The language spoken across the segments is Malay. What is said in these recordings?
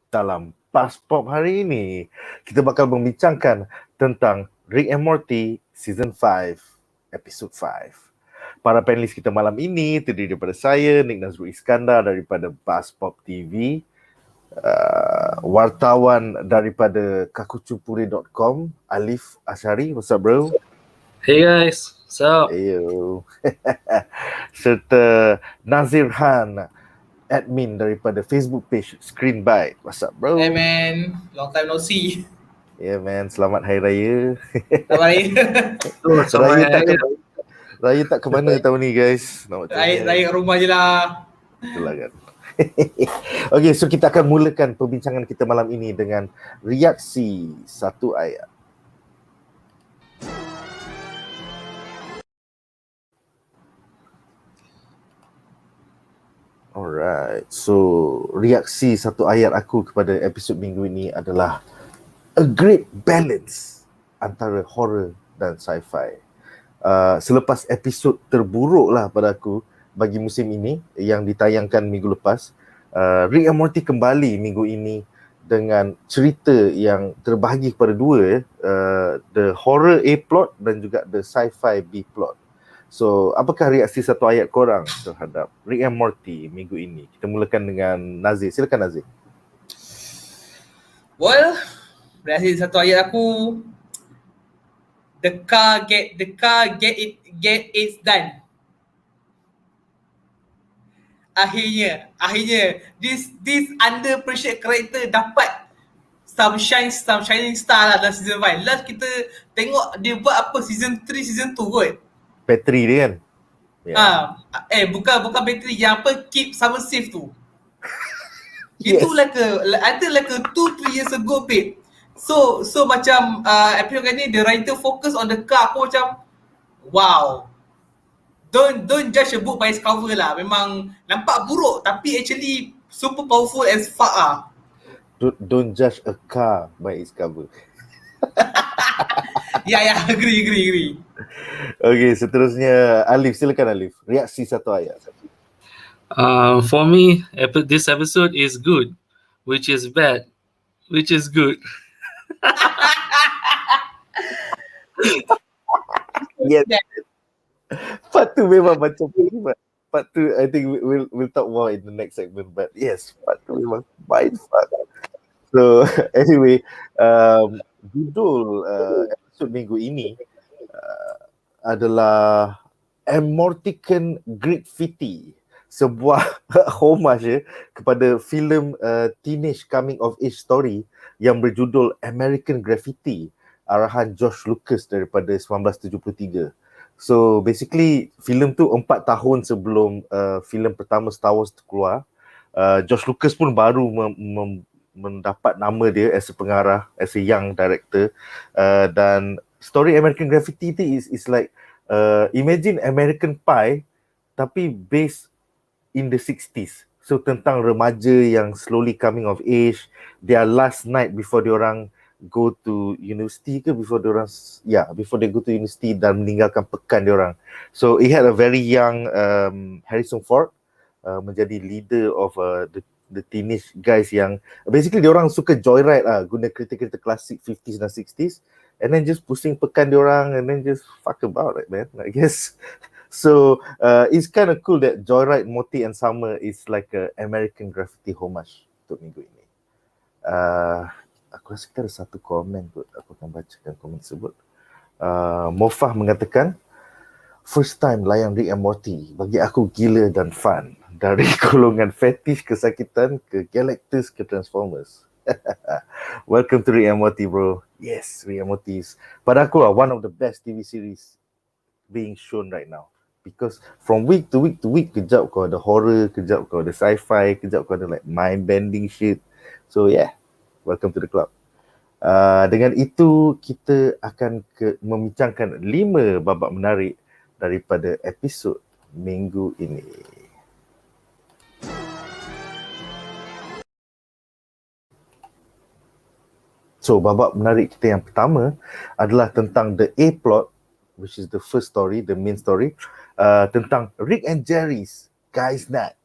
Dalam BuzzPOP hari ini, kita bakal membincangkan tentang Rick and Morty Season 5, Episode 5. Para panelis kita malam ini terdiri daripada saya, Nadzru Iskandar daripada BuzzPOP TV, wartawan daripada kakucupuri.com, Alleef, Ashaari. What's up, bro? Hey guys, what's up? Ayo. Serta Nazher, admin daripada Facebook page Screenbite. What's up, bro? Hey man, long time no see. Yeah man, selamat Hari Raya. Selamat Raya. Raya tak ke mana tahun ni guys? Raya kat rumah je lah. Itulah kan. Okay, so kita akan mulakan perbincangan kita malam ini dengan reaksi satu ayat. Alright, so reaksi satu ayat aku kepada episod minggu ini adalah a great balance antara horror dan sci-fi. Selepas episod terburuk lah pada aku bagi musim ini yang ditayangkan minggu lepas, Rick and Morty kembali minggu ini dengan cerita yang terbahagi kepada dua, the horror A plot dan juga the sci-fi B plot. So, apakah reaksi satu ayat korang terhadap Rick and Morty minggu ini? Kita mulakan dengan Nazher. Silakan Nazher. Well, reaksi satu ayat aku, the car get it done. Akhirnya this under pressure character dapat some shining star lah dalam season 5. Last kita tengok dia buat apa season 3, season 2 kot. Bateri dia kan? Yeah. Bukan bateri, yang apa keep summer safe tu. Yes. Itu like a 2-3 years ago, babe. So macam episode kali ni the writer focus on the car. Aku macam wow. Don't judge a book by its cover lah. Memang nampak buruk tapi actually super powerful as fuck lah. Don't judge a car by its cover. Ya, agree. Okay, seterusnya Alleef, silakan Alleef. Reaksi satu ayat. For me, this episode is good, which is bad, which is good. Yes. Part 2 memang macam ni. Part 2 I think we'll talk more in the next segment, but yes, part 2 memang mindfuck. So anyway, judul episod minggu ini adalah Mortican Graffiti, sebuah homage kepada filem teenage coming of age story yang berjudul American Graffiti, arahan George Lucas daripada 1973. So basically filem tu 4 tahun sebelum filem pertama Star Wars keluar. George Lucas pun baru mendapat nama dia as a pengarah, as a young director, dan story American Graffiti is like imagine American Pie tapi based in the 60s. So tentang remaja yang slowly coming of age, their last night before diorang go to university ke, before they go to university dan meninggalkan pekan diorang. So it had a very young Harrison Ford menjadi leader of the teenage guys yang basically diorang suka joyride lah, guna kereta-kereta klasik 50s dan 60s, and then just pusing pekan diorang and then just fuck about it, man, I guess. So it's kind of cool that Joyride, Morty and Summer is like a American Graffiti homage untuk minggu ini. Aku rasa kita ada satu komen kot, aku akan bacakan komen tersebut. Mofah mengatakan, first time layan Rick and Morty, bagi aku gila dan fun. Dari golongan fetish kesakitan ke Galactus ke Transformers. Welcome to Rick and Morty, bro. Yes, Rick and Morty is, pada aku lah, one of the best TV series being shown right now. Because from week to week, kejap kau ada horror, kejap kau ada sci-fi, kejap kau ada like mind-bending shit. So yeah, welcome to the club. Dengan itu, kita akan membincangkan 5 babak menarik daripada episod minggu ini. So, babak menarik kita yang pertama adalah tentang the A plot, which is the first story, the main story, tentang Rick and Jerry's Guys Night,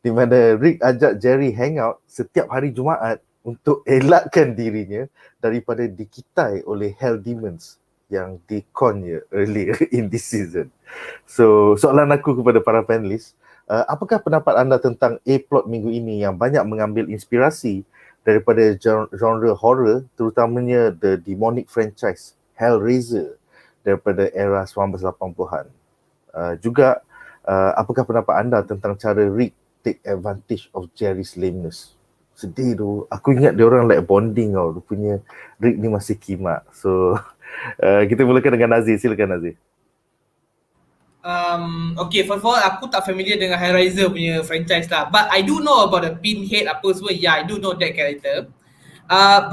di mana Rick ajak Jerry hang out setiap hari Jumaat untuk elakkan dirinya daripada dikitai oleh Hell Demons yang dikonnya earlier in this season. So, soalan aku kepada para panelis, apakah pendapat anda tentang A-plot minggu ini yang banyak mengambil inspirasi daripada genre horror, terutamanya the demonic franchise Hellraiser daripada era 1980-an? Juga, apakah pendapat anda tentang cara Rick take advantage of Jerry's lameness? Sedih tu. Aku ingat dia orang like bonding tau. Rupanya Rick ni masih kimak. So, kita mulakan dengan Nazir. Silakan Nazir. Okay, first of all, aku tak familiar dengan Hellraiser punya franchise lah. But I do know about the Pinhead apa semua. Yeah, I do know that character.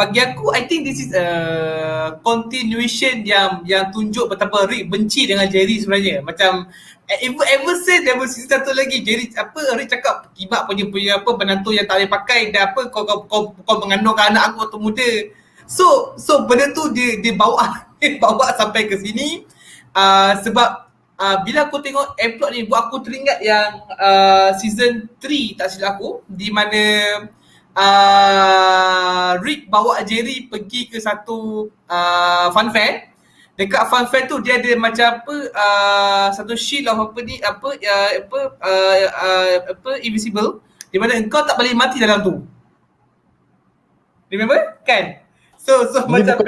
Bagi aku, I think this is a continuation yang tunjuk betapa Rick benci dengan Jerry sebenarnya. Macam ever since there was season 1 lagi, Jerry Rick cakap kimak punya apa penantu yang tak boleh pakai dan apa kau mengandungkan anak aku waktu muda. So benda tu dia bawa sampai ke sini. Sebab bila aku tengok A-plot ni, buat aku teringat yang season 3 tak silap aku, di mana Rick bawa Jerry pergi ke satu fun fair. Dekat fun fair tu dia ada macam satu shield of invisible, di mana engkau tak boleh mati dalam tu. Remember? Kan? So Ni macam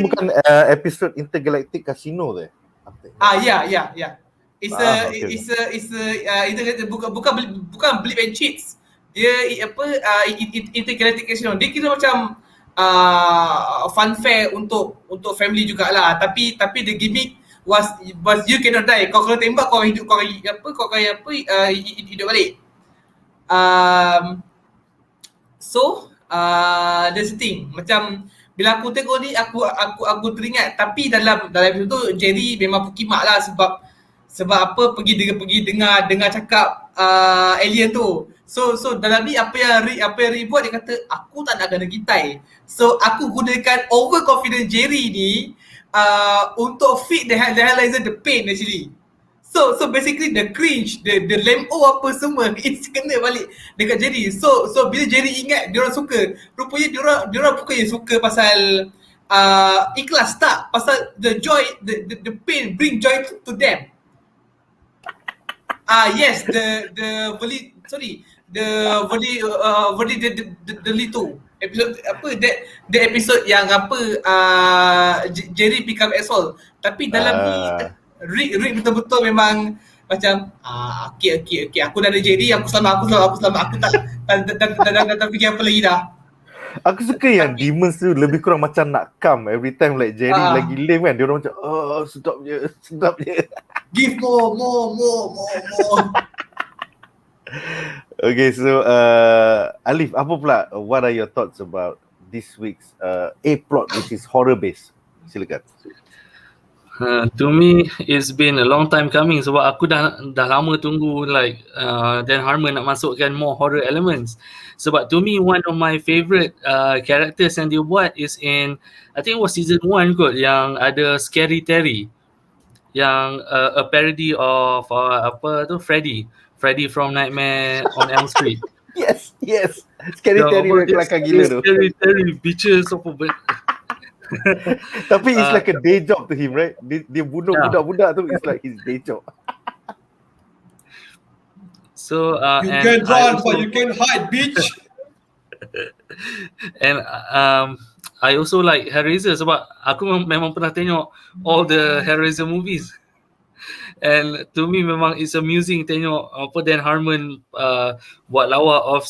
bukan episode Intergalactic Casino tu. Ya. Bukan Blip and Cheats. Dia Intergalactic Casino. Dia kira macam fun fair untuk family jugalah. Tapi the gimmick was you cannot die. Kau kalau tembak kau hidup, hidup balik. That's the thing. Macam bila aku tengok ni aku teringat, tapi dalam episode tu Jerry memang pukimak lah sebab apa pergi dengar cakap alien tu. So dalam ni apa yang Rick buat, dia kata aku tak nak kena gitai. So aku gunakan overconfident Jerry ni untuk feed the Hellraiser the pain actually. So basically the cringe, the lempo apa semua it's kena balik dekat Jerry. So bila Jerry ingat diorang suka, rupanya diorang bukan suka pasal ikhlas, tak, pasal the joy, the pain bring joy to them. Yes, the episode apa the episode yang Jerry become asshole. Tapi dalam ni Rick betul-betul memang macam okay, aku dah ada Jerry, aku selamat, aku tak fikir apa lagi dah. Aku suka yang demons tu lebih kurang macam nak come every time like Jerry lagi lame kan. Dia orang macam sedap je. Give more. Okay, so Alleef, apa pula, what are your thoughts about this week's A-plot which is horror based? Silakan. To me, it's been a long time coming sebab aku dah lama tunggu Dan Harmon nak masukkan more horror elements. Sebab to me, one of my favourite characters yang dia buat is in, I think it was season 1 kot, yang ada Scary Terry, yang a parody of Freddy from Nightmare on Elm Street. Yes. Scary Terry kelakar gila tu. Scary Terry, bitches apa Tapi it's like a day job to him, right? Dia bunuh budak-budak tu, it's like his day job. So you can run but you can hide, bitch. And I also like Hellraiser sebab aku memang pernah tengok all the Hellraiser movies. And to me memang it's amusing tengok Dan Harmon buat lawa of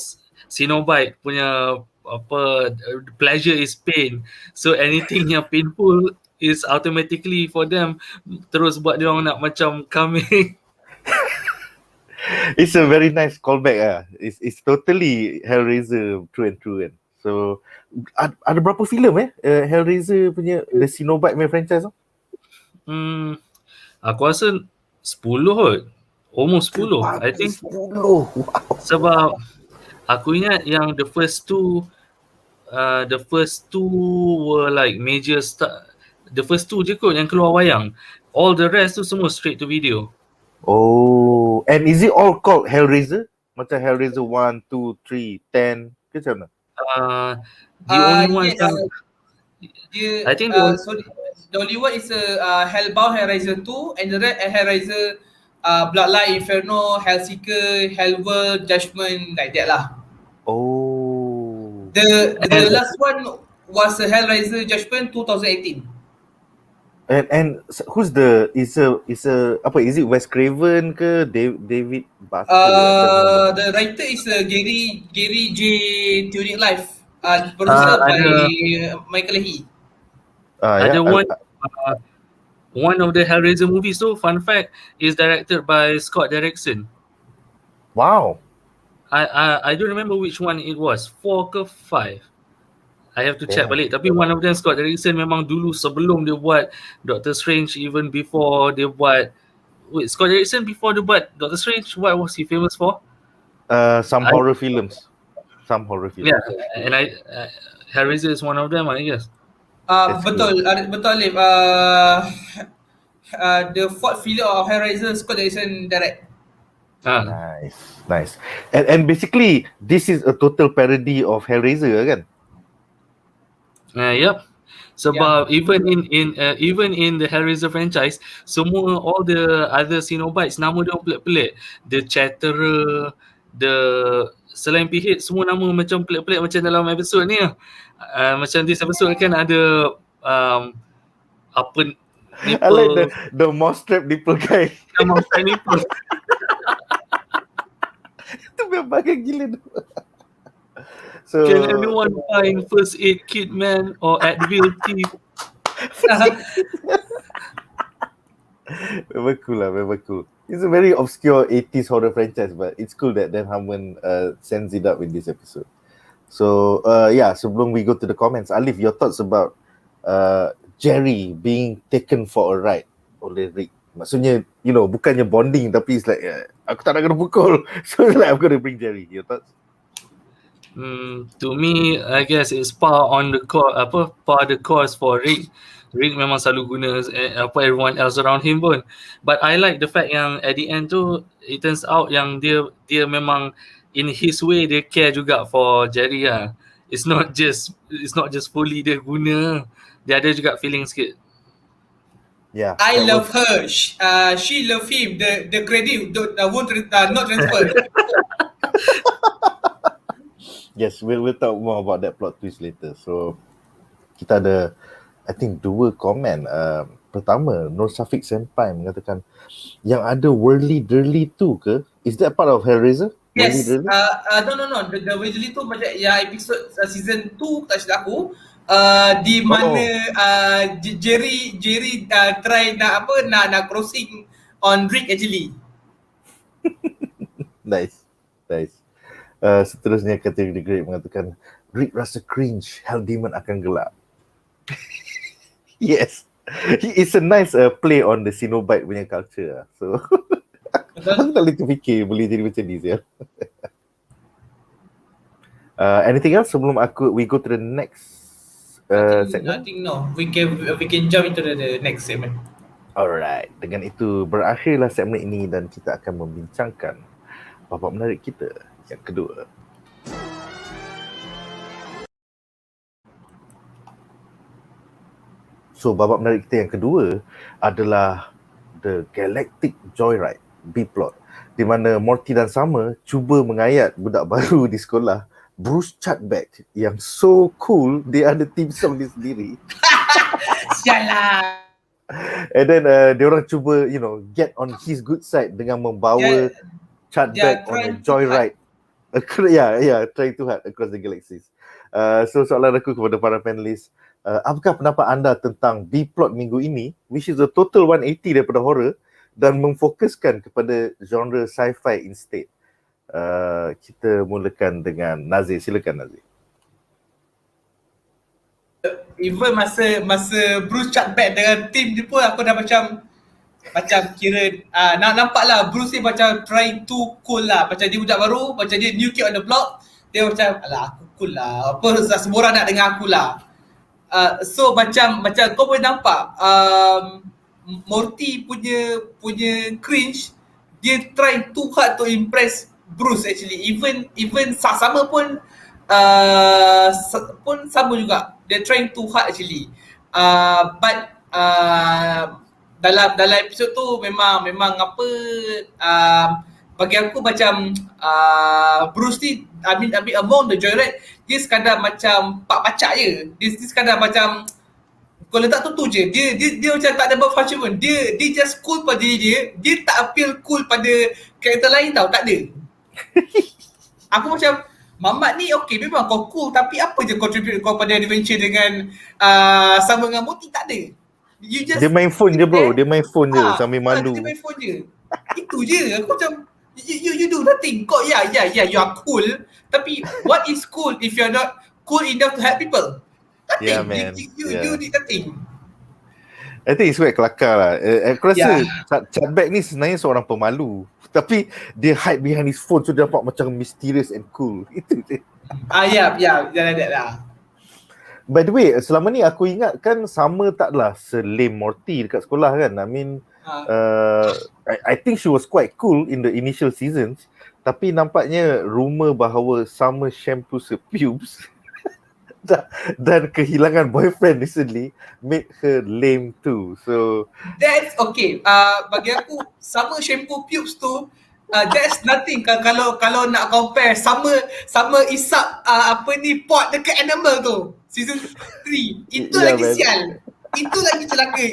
Cenobite punya pleasure is pain. So anything yang painful is automatically for them terus buat dia orang nak macam coming. It's a very nice callback . It's totally Hellraiser true and true kan. So ada berapa filem Hellraiser punya the Cenobite main franchise tu? Aku rasa 10 kot. Almost 10 I think. 10. Wow. Sebab aku ingat yang the first two were like major the first two je kot yang keluar wayang. All the rest tu semua straight to video. Oh, and is it all called Hellraiser? Macam Hellraiser 1, 2, 3, 10 ke macam mana? The only one Yes, dia I think the only, sorry, the only one is Hellbound, Hellraiser 2, and the rest Hellraiser, Bloodline, Inferno, Hellseeker, Hellworld, Judgment, like that lah. Oh. The last one was Hellraiser Judgment 2018. And who's is it Wes Craven ke David Barker? The writer is Gary J. Turing Life. Producer by Michael Lee. ada one of the Hellraiser movies too, fun fact, is directed by Scott Derrickson. Wow. I don't remember which one it was, 4 ke 5. I have to check balik. Tapi one of them, Scott Derrickson, memang dulu sebelum dia buat Doctor Strange, even before dia buat Scott Derrickson before dia buat Doctor Strange, what was he famous for? Some horror films. Yeah, and Hellraiser is one of them, I guess. Betul Alif. The fourth film of Hellraiser, Scott Derrickson direct. Nice. And basically this is a total parody of Hellraiser kan? Yep. Sebab even in the Hellraiser franchise, semua all the other Cenobites nama dia pelik-pelik. The Chatterer, selain PH, semua nama macam pelik-pelik macam dalam episod ni. Macam this episode kan ada apa nipple. I like the mouse trap nipple guy. Mouse trap nipple. Itu memang gila tu. So, can anyone find first aid kit man or Advil tea? Memang cool. It's a very obscure 80s horror franchise, but it's cool that Dan Harmon sends it up in this episode. So sebelum we go to the comments, Alleef, your thoughts about Jerry being taken for a ride oleh Rick. Maksudnya, bukannya bonding, tapi it's like aku tak nak kena pukul. So it's like I'm gonna bring Jerry. Your thoughts? To me, I guess it's par the course for Rick. Rick memang selalu guna everyone else around him pun. But I like the fact yang at the end tu, it turns out yang dia memang in his way dia care juga for Jerry lah. It's not just fully dia guna. Dia ada juga feeling sikit. Yeah. I love her. She love him. The credit won't not transfer. Yes, we'll talk more about that plot twist later. So kita ada I think 2 komen. Pertama, Nur Syafiq Senpai mengatakan yang ada Whirly Dirly tu ke? Is that part of Hellraiser? Yes. No. The Virginity tu macam episode season 2 tak silap aku. Di mana Jerry try nak crossing on Rick actually. Nice. Seterusnya kategori Great mengatakan Rick rasa cringe, Hell Demon akan gelap. Yes, it's a nice play on the Cenobite punya culture. So aku tak boleh terfikir boleh jadi macam ni ya. Anything else sebelum we go to the next segment? I think no. We can jump into the next segment. Alright, dengan itu berakhirlah segmen ini dan kita akan membincangkan babak menarik kita yang kedua. So babak menarik kita yang kedua adalah The Galactic Joyride, B-plot, di mana Morty dan Summer cuba mengayat budak baru di sekolah, Bruce Chutback, yang so cool, dia ada theme song dia sendiri. Sialah. And then dia orang cuba get on his good side dengan membawa Chutback on a joyride. Trying to hard across the galaxies. So soalan aku kepada para panelis, apakah pendapat anda tentang B-plot minggu ini, which is a total 180 daripada horror dan memfokuskan kepada genre sci-fi instead? Kita mulakan dengan Nazher. Silakan Nazher. Even masa Bruce Chutback dengan team dia pun aku dah macam kira nampak lah Bruce ni macam trying to cool lah, macam dia budak baru, macam dia new kid on the block, dia macam alah aku cool lah, apa semua orang nak dengar aku lah. So macam kau boleh nampak Morty punya cringe, dia try too hard to impress Bruce actually. Even sama pun pun sama juga. They're trying too hard actually. But dalam episod tu memang apa, bagi aku macam Bruce ni, I mean among the Joyride, dia sekadar macam pak pacak je. Dia sekadar macam kalau letak tu je. Dia macam tak ada berfunction pun. Dia just cool pada diri dia. Dia tak appeal cool pada karakter lain tau. Tak ada. Aku macam Mamat ni okay, memang kau cool, tapi apa je contribute kau pada adventure dengan sama dengan Morty? Tak ada. You just Dia main phone je bro. Dia main phone je sambil malu. Dia main phone je. Itu je. Aku macam you do nothing. Kau you are cool, tapi what is cool if you're not cool enough to help people? Nothing. Yeah, man. You did nothing. I think it's quite kelakar lah. Aku rasa Chutback ni sebenarnya seorang pemalu, tapi dia hide behind his phone, so dia nampak macam mysterious and cool. Itu je. Jangan ada lah. By the way, selama ni aku ingat kan sama taklah selame Morty dekat sekolah kan. I mean, I think she was quite cool in the initial seasons, tapi nampaknya rumor bahawa Summer shampoo her pubes dan kehilangan boyfriend recently made her lame too. So that's okay. Bagi aku Summer shampoo pubes tu that's nothing kalau nak compare sama isap pot dekat animal tu season 3. Itu lagi man. sial. Itu lagi celaka.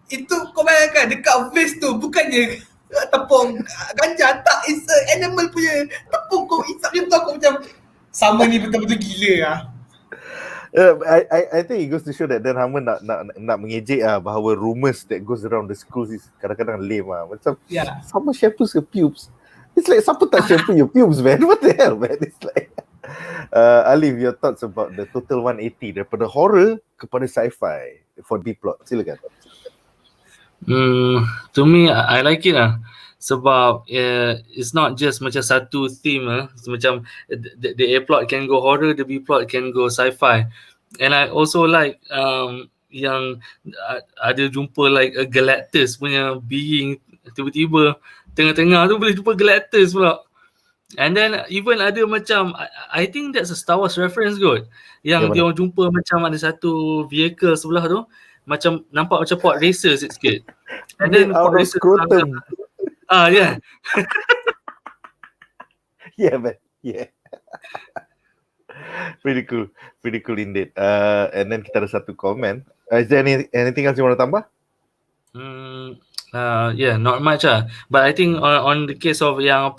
Itu kau bayangkan dekat face tu bukannya tepung ganja, tak, it's animal punya tepung, kau isap je betul. Aku macam sama ni betul-betul gila lah. I think it goes to show that Dan Harmon nak mengejek bahawa rumors that goes around the schools is kadang-kadang lame macam sama shampoo ke pubes. It's like siapa tak shampoo your pubes, man? What the hell, man? It's like Alleef, your thoughts about the total 180 daripada horror kepada sci-fi for B-plot. Silakan. To me, I like it lah. Sebab it's not just macam satu theme macam the A plot can go horror, the B plot can go sci-fi. And I also like yang ada jumpa like a Galactus punya being, tiba-tiba tengah-tengah tu boleh jumpa Galactus pula. And then even ada macam I think that's a Star Wars reference kot, yang dia orang jumpa macam ada satu vehicle sebelah tu macam nampak macam pod racer sikit. And then pod racer yeah. Yeah, man. Yeah. Pretty cool indeed. And then kita ada satu komen. Is there anything else you want to tambah? Yeah, not much but I think on the case of yang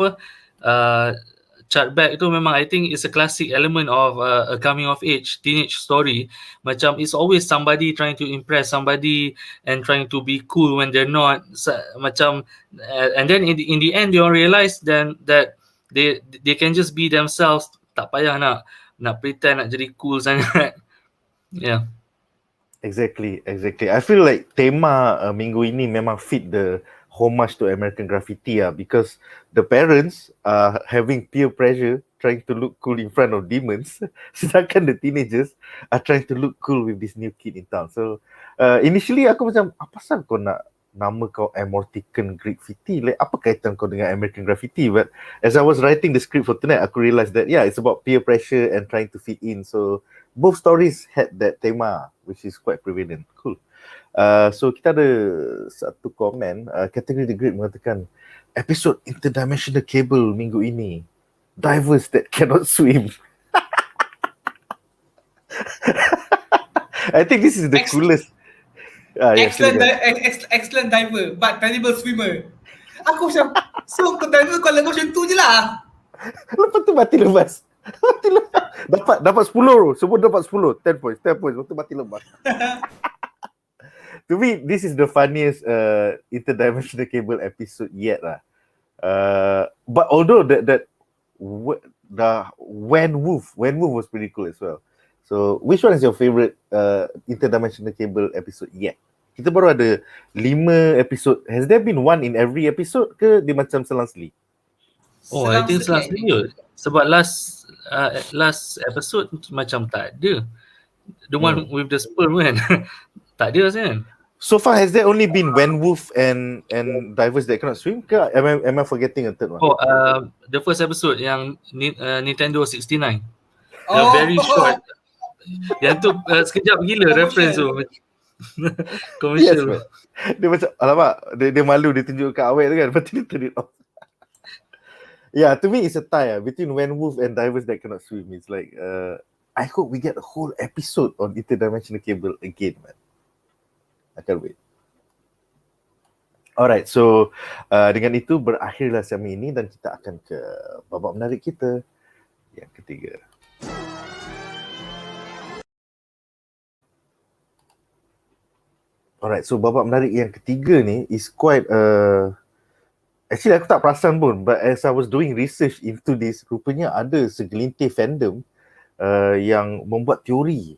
Chutback tu memang I think it's a classic element of a coming of age teenage story. Macam it's always somebody trying to impress somebody and trying to be cool when they're not. Macam and then in the end they all realize then that they can just be themselves. Tak payah nak pretend nak jadi cool sangat. Yeah. Exactly. I feel like tema minggu ini memang fit the homage to American Graffiti because the parents are having peer pressure trying to look cool in front of demons, sedangkan the teenagers are trying to look cool with this new kid in town. So initially aku macam, apa pasal kau nak nama kau American Graffiti? Like, apa kaitan kau dengan American Graffiti? But as I was writing the script for tonight, aku realised that it's about peer pressure and trying to fit in. So both stories had that tema, which is quite prevalent. Cool. So kita ada satu komen, kategori The Great mengatakan episod interdimensional cable minggu ini, divers that cannot swim. I think this is the coolest. Excellent diver but terrible swimmer. Aku macam, so kau diver kau lagu macam tu je lah. Lepas tu mati lepas. Dapat 10, semua dapat 10, 10 points, lepas tu mati lepas. To me, this is the funniest interdimensional cable episode yet lah. But although the Werewolf was pretty cool as well. So, which one is your favorite interdimensional cable episode yet? Kita baru ada 5 episode. Has there been one in every episode ke dia macam selang-seli? I think selang-seli kot. Sebab last episode macam tak ada. The one with the sperm kan. Tak ada kan? So far, has there only been Werewolf and Divers That Cannot Swim? Ke am I forgetting a third one? Oh, the first episode yang Nintendo 69. Oh, Yang very short. Yang tu sekejap gila reference tu. Yes, Commercial. man. Dia macam, alamak, dia malu dia tunjuk kat awet tu kan. Lepas tu dia turn it off. Yeah, to me it's a tie between Werewolf and Divers That Cannot Swim. It's like, I hope we get a whole episode on Interdimensional Cable again, man. I can't wait. Alright, so dengan itu berakhirlah sesi ini dan kita akan ke babak menarik kita yang ketiga. Alright, so babak menarik yang ketiga ni is quite actually aku tak perasan pun, but as I was doing research into this, rupanya ada segelintir fandom yang membuat teori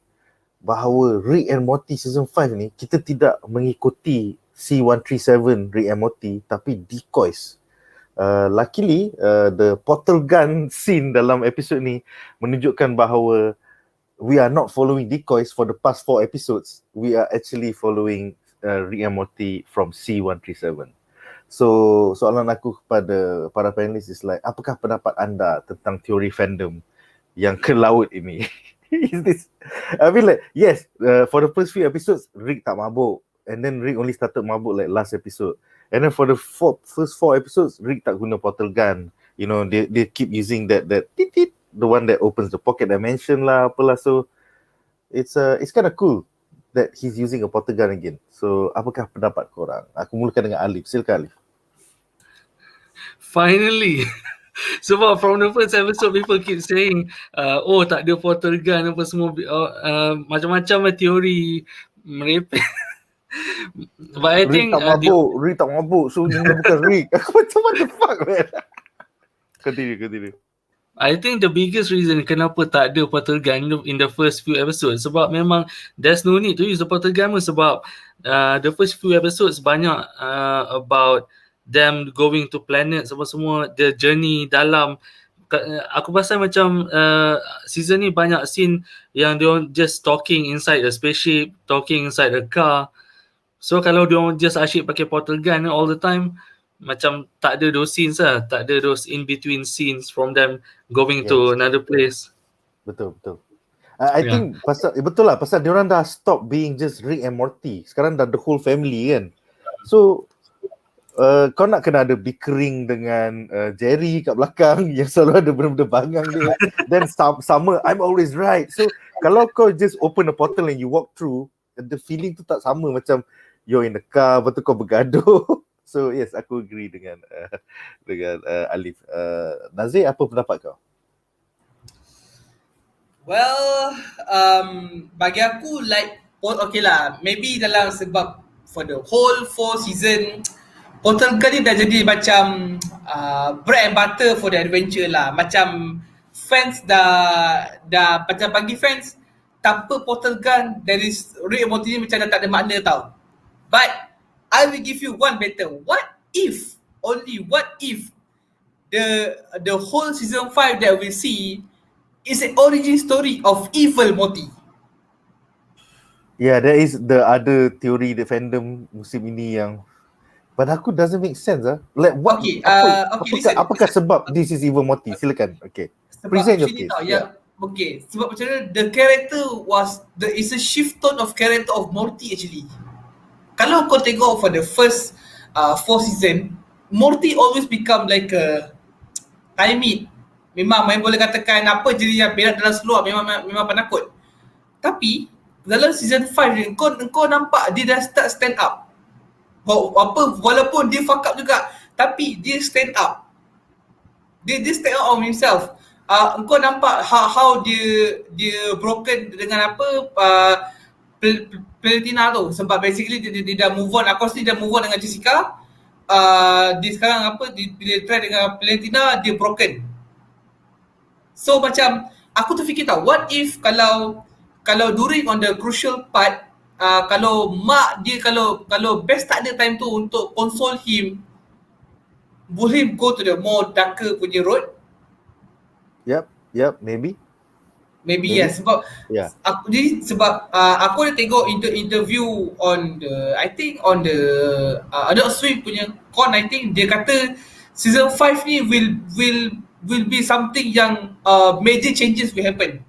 bahawa Rick and Morty season 5 ni kita tidak mengikuti C137 Rick and Morty tapi decoys. Luckily the portal gun scene dalam episod ni menunjukkan bahawa we are not following decoys for the past 4 episodes. We are actually following Rick and Morty from C137. So soalan aku kepada para panelis is like, apakah pendapat anda tentang teori fandom yang ke laut ini? Is this, I mean like, yes, for the first few episodes Rick tak mabuk, and then Rick only started mabuk like last episode, and then for the first 4 episodes Rick tak guna portal gun. You know, they keep using that tit, the one that opens the pocket dimension lah, apalah. So it's kind of cool that he's using a portal gun again. So apakah pendapat korang? Aku mulakan dengan Alleef. Silakan Alleef. Finally. Sebab from the first episode people keep saying oh tak ada portal gun apa semua, macam-macam teori merepek. But I think Rick tak mabuk, so dia bukan Rick. Aku macam what the fuck, man. Continue. I think the biggest reason kenapa tak ada portal gun in the first few episodes, sebab memang there's no need to use the portal gun sebab the first few episodes banyak about them going to planets semua, the journey dalam. Aku rasa macam season ni banyak scene yang dia just talking inside the spaceship, talking inside the car. So kalau dia just asyik pakai portal gun all the time, macam tak ada those scenes lah, tak ada those in between scenes from them going to another place. Betul. I think betul lah pasal diorang dah stop being just Rick and Morty. Sekarang dah the whole family kan. So kau nak kena ada bickering dengan Jerry kat belakang yang selalu ada benda-benda bangang dia. Then sama, I'm always right. So kalau kau just open a portal and you walk through, the feeling tu tak sama macam you're in the car, betul kau bergaduh. So yes, aku agree dengan Alleef. Nazher, apa pendapat kau? Well, bagi aku like, okay lah, maybe dalam sebab for the whole 4 season portal gun ni dah jadi macam bread and butter for the adventure lah. Macam fans dah macam bagi fans tanpa portal gun dari Rick and Morty ni macam dah tak ada makna tau. But I will give you one better. What if the whole season 5 that we see is an origin story of evil Morty? Yeah, there is the other theory the fandom musim ini yang pada aku doesn't make sense like what? Okay, apakah sebab this is evil Morty? Silakan. Okay. Present your case. Okay, sebab macam mana the character is a shift tone of character of Morty actually. Kalau kau tengok for the first 4 season, Morty always become like a timid. Memang boleh katakan apa jadi yang berat dalam seluar, memang penakut. Tapi dalam season 5 ni kau nampak dia dah start stand up. Walaupun dia fuck up juga, tapi dia stand up. Dia stand up on himself. Kau nampak how dia broken dengan Platina tu, sebab basically dia dah move on. Aku rasa dia dah move on dengan Jessica. Dia sekarang dia try dengan Platina, dia broken. So macam aku terfikir tau, what if kalau during on the crucial part, kalau mak dia kalau Bess tak ada time tu untuk console him, boleh go to the more darker punya road. Yep, maybe. Maybe Maybe. yes, sebab Yeah. aku ada tengok interview on the, I think on the Adult Swim punya I think dia kata season 5 ni will be something yang major changes will happen.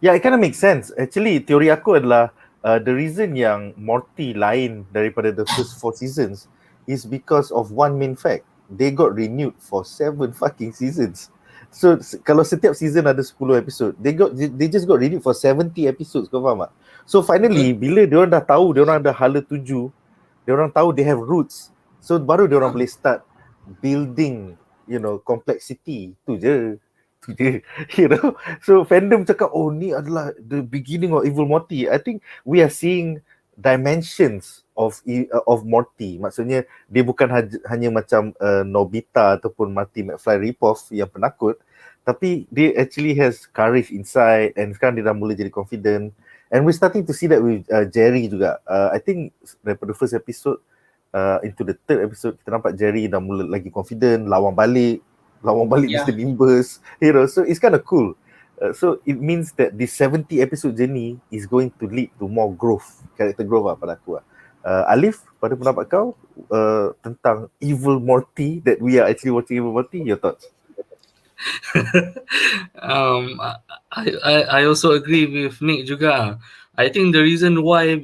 Yeah, it kind of makes sense. Actually, teori aku adalah the reason yang Morty lain daripada the first 4 seasons is because of one main fact. They got renewed for 7 fucking seasons. So kalau setiap season ada 10 episod, they just got renewed for 70 episodes, kau faham tak? So finally, bila diorang dah tahu, diorang dah hala tuju, diorang tahu they have roots, so baru diorang boleh start building, complexity. Tu je. So fandom cakap, oh ni adalah the beginning of Evil Morty. I think we are seeing dimensions of Morty. Maksudnya dia bukan hanya macam Nobita ataupun Marty McFly ripoff yang penakut, tapi dia actually has courage inside, and sekarang dia dah mula jadi confident, and we're starting to see that with Jerry juga. I think daripada first episode into the third episode, kita nampak Jerry dah mula lagi confident, lawan balik Mr. Nimbus, so it's kind of cool. So it means that this 70 episode journey is going to lead to more growth, character growth pada aku. Alleef, pada pendapat kau tentang Evil Morty, that we are actually watching Evil Morty, your thoughts? I also agree with Nick juga. I think the reason why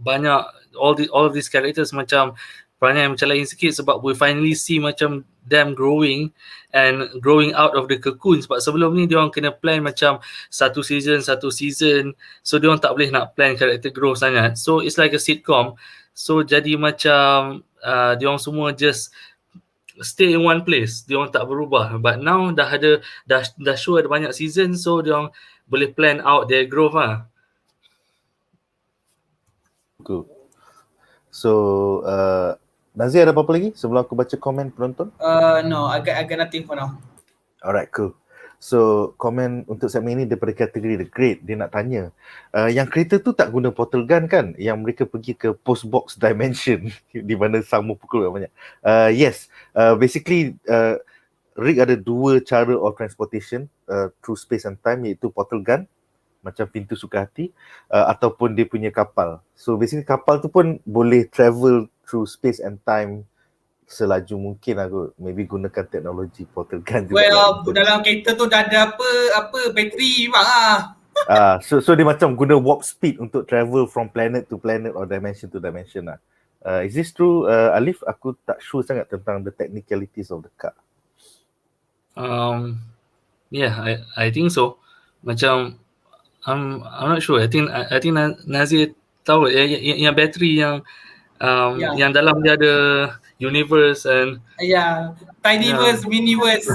banyak all of these characters macam perangai macam lain sikit sebab we finally see macam them growing out of the cocoon. Sebab sebelum ni diorang kena plan macam satu season, so diorang tak boleh nak plan character growth sangat. So it's like a sitcom, so jadi macam diorang semua just stay in one place, diorang tak berubah. But now dah show ada banyak season, so diorang boleh plan out their growth lah. Cool. So Nazher, ada apa-apa lagi sebelum aku baca komen penonton? No, I got nothing for now. Alright, cool. So komen untuk segmen ini daripada kategori The Great. Dia nak tanya, yang kereta tu tak guna portal gun kan? Yang mereka pergi ke post box dimension di mana sama pukul banyak. Yes, basically Rick ada dua cara of transportation through space and time, iaitu portal gun macam pintu suka hati, ataupun dia punya kapal. So basically kapal tu pun boleh travel through space and time selaju mungkin aku maybe gunakan teknologi portal gun juga. Well, dalam kereta tu dah ada apa bateri memang lah. So dia macam guna warp speed untuk travel from planet to planet or dimension to dimension lah. Is this true, Alleef? Aku tak sure sangat tentang the technicalities of the car. Yeah, I think so. Macam I'm not sure. I think Nazir tahu yang bateri yang yang dalam dia ada universe and tinyverse, miniverse.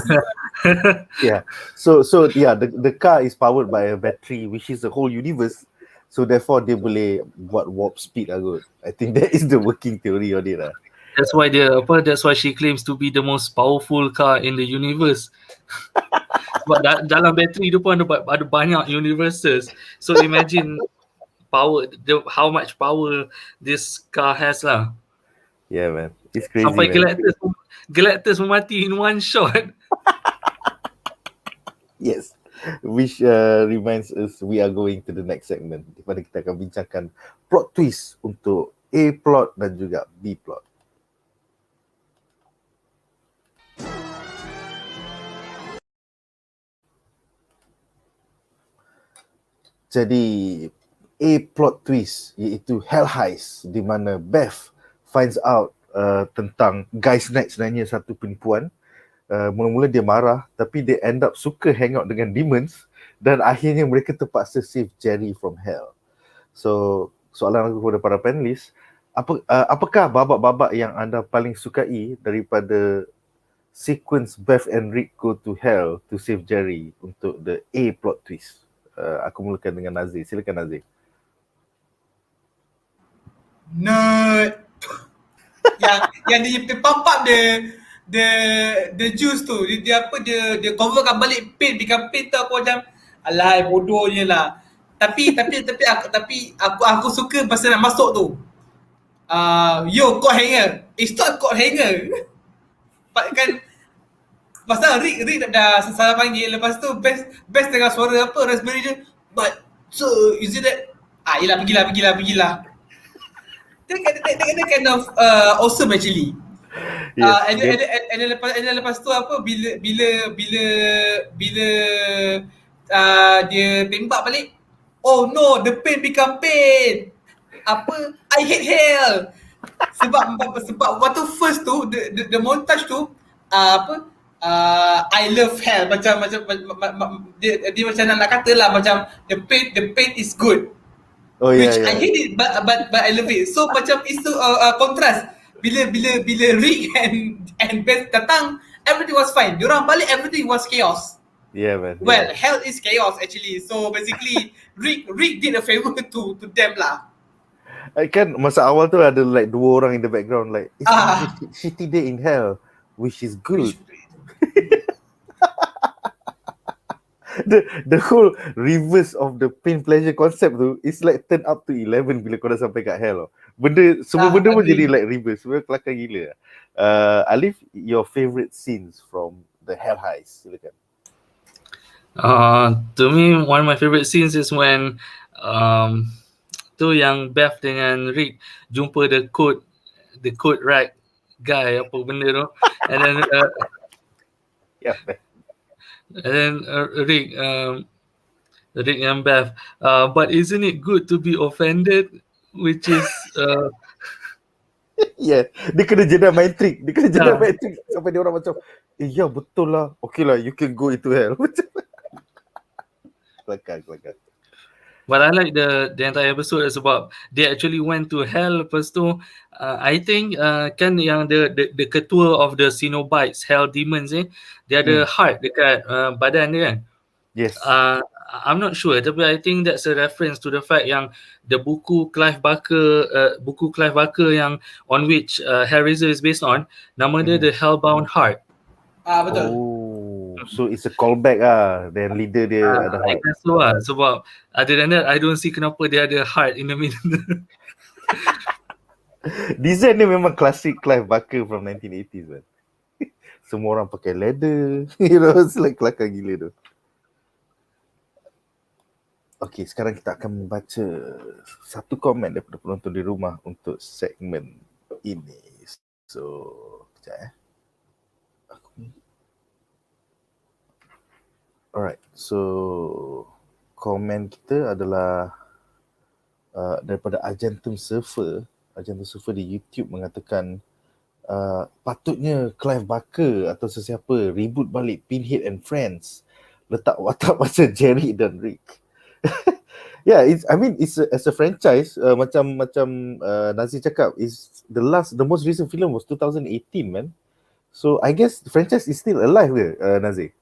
Yeah. So yeah, the car is powered by a battery which is the whole universe. So therefore dia boleh buat warp speed lah kot. I think that is the working theory of it lah. That's why she claims to be the most powerful car in the universe. Sebab dalam bateri tu pun ada banyak universes. So imagine how much power this car has lah. Yeah man, it's crazy. Sampai Galactus mati in one shot. Yes, which reminds us we are going to the next segment di mana kita akan bincangkan plot twist untuk A plot dan juga B plot. Jadi A plot twist iaitu Hell-Heist, di mana Beth finds out tentang guys night sebenarnya satu penipuan. Mula-mula dia marah, tapi dia end up suka hang out dengan demons, dan akhirnya mereka terpaksa save Jerry from hell. So soalan aku kepada para panelis, apakah babak-babak yang anda paling sukai daripada sequence Beth and Rick go to hell to save Jerry untuk the A plot twist? Aku mulakan dengan Nazir. Silakan Nazir. Nerd. yang dia pump up the juice tu, dia convertkan balik pain become pain tu. Aku macam alai bodohnya lah. Tapi aku suka pasal nak masuk tu. Yo, coat hanger. It's not coat hanger. Kan pasal Rick dah salah panggil. Lepas tu best dengan suara apa Raspberry dia. But so is it that yelah pergilah. Dia kind of awesome actually. Yes, And then lepas tu apa bila dia tembak balik, oh no, the pain become pain. Apa, I hate hell. Sebab waktu first tu the montage tu I love hell, macam dia macam nak kata lah macam the pain is good. Oh Which yeah. I hate it but I love it. So macam it's so contrast. Bila Rick and Beth datang, everything was fine. Diorang balik, everything was chaos. Yeah, man. Well, hell is chaos actually. So basically Rick did a favor to them lah. Kan masa awal tu ada like 2 orang in the background like it's a shitty day in hell, which is good. The whole reverse of the pain pleasure concept tu is like turn up to 11 bila kau dah sampai kat hell. Semua benda pun jadi like reverse. Semua kelakar gila. Alleef, your favorite scenes from the Hell-Heist, silakan. To me, one of my favorite scenes is when tu yang Beth dengan Rick jumpa the code rack guy apa benda tu, and then Yeah, man. and then Rick and Beth, but isn't it good to be offended, which is Yeah, dia kena jeda main trick. Sampai dia orang macam, ya betul lah. Okay lah, you can go into hell. Kelakar. But I like the entire episode sebab they actually went to hell. Lepas tu I think kan yang the ketua of the Cenobites, Hell Demons dia ada heart dekat badan dia kan. Yes. I'm not sure, tapi I think that's a reference to the fact yang the buku Clive Barker yang on which Hellraiser is based on, nama dia The Hellbound Heart. Betul. Oh, so it's a callback then leader dia ada I heart. guess so sebab other than that I don't see kenapa dia ada heart in the middle. Design dia memang klasik Clive Barker from 1980s man. Semua orang pakai leather, it's like kelakar gila tu. Okay, sekarang kita akan membaca satu komen daripada penonton di rumah untuk segmen ini. So, sekejap Alright, so komen kita adalah daripada Argentum Surfer di YouTube mengatakan patutnya Clive Barker atau sesiapa reboot balik Pinhead and Friends, letak watak macam Jerry dan Rick. Yeah, it's as a franchise macam Nazir cakap, is the most recent film was 2018 man. So I guess the franchise is still alive ke Nazir?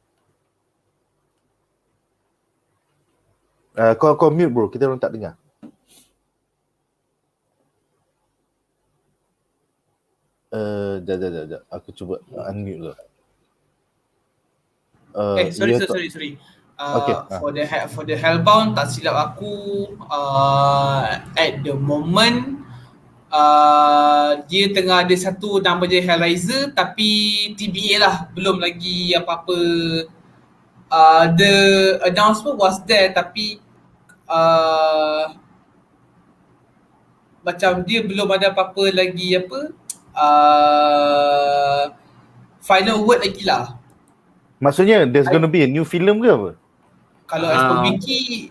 Kau mute bro, kita orang tak dengar. Jap. Aku cuba unmute dulu. Sorry. For the Hellbound, tak silap aku at the moment dia tengah ada satu nama je Hellraiser, tapi TBA lah, belum lagi apa-apa. The announcement was there, tapi macam dia belum ada apa-apa lagi final word lagi lah. Maksudnya there's gonna be a new film ke apa? Kalau as per wiki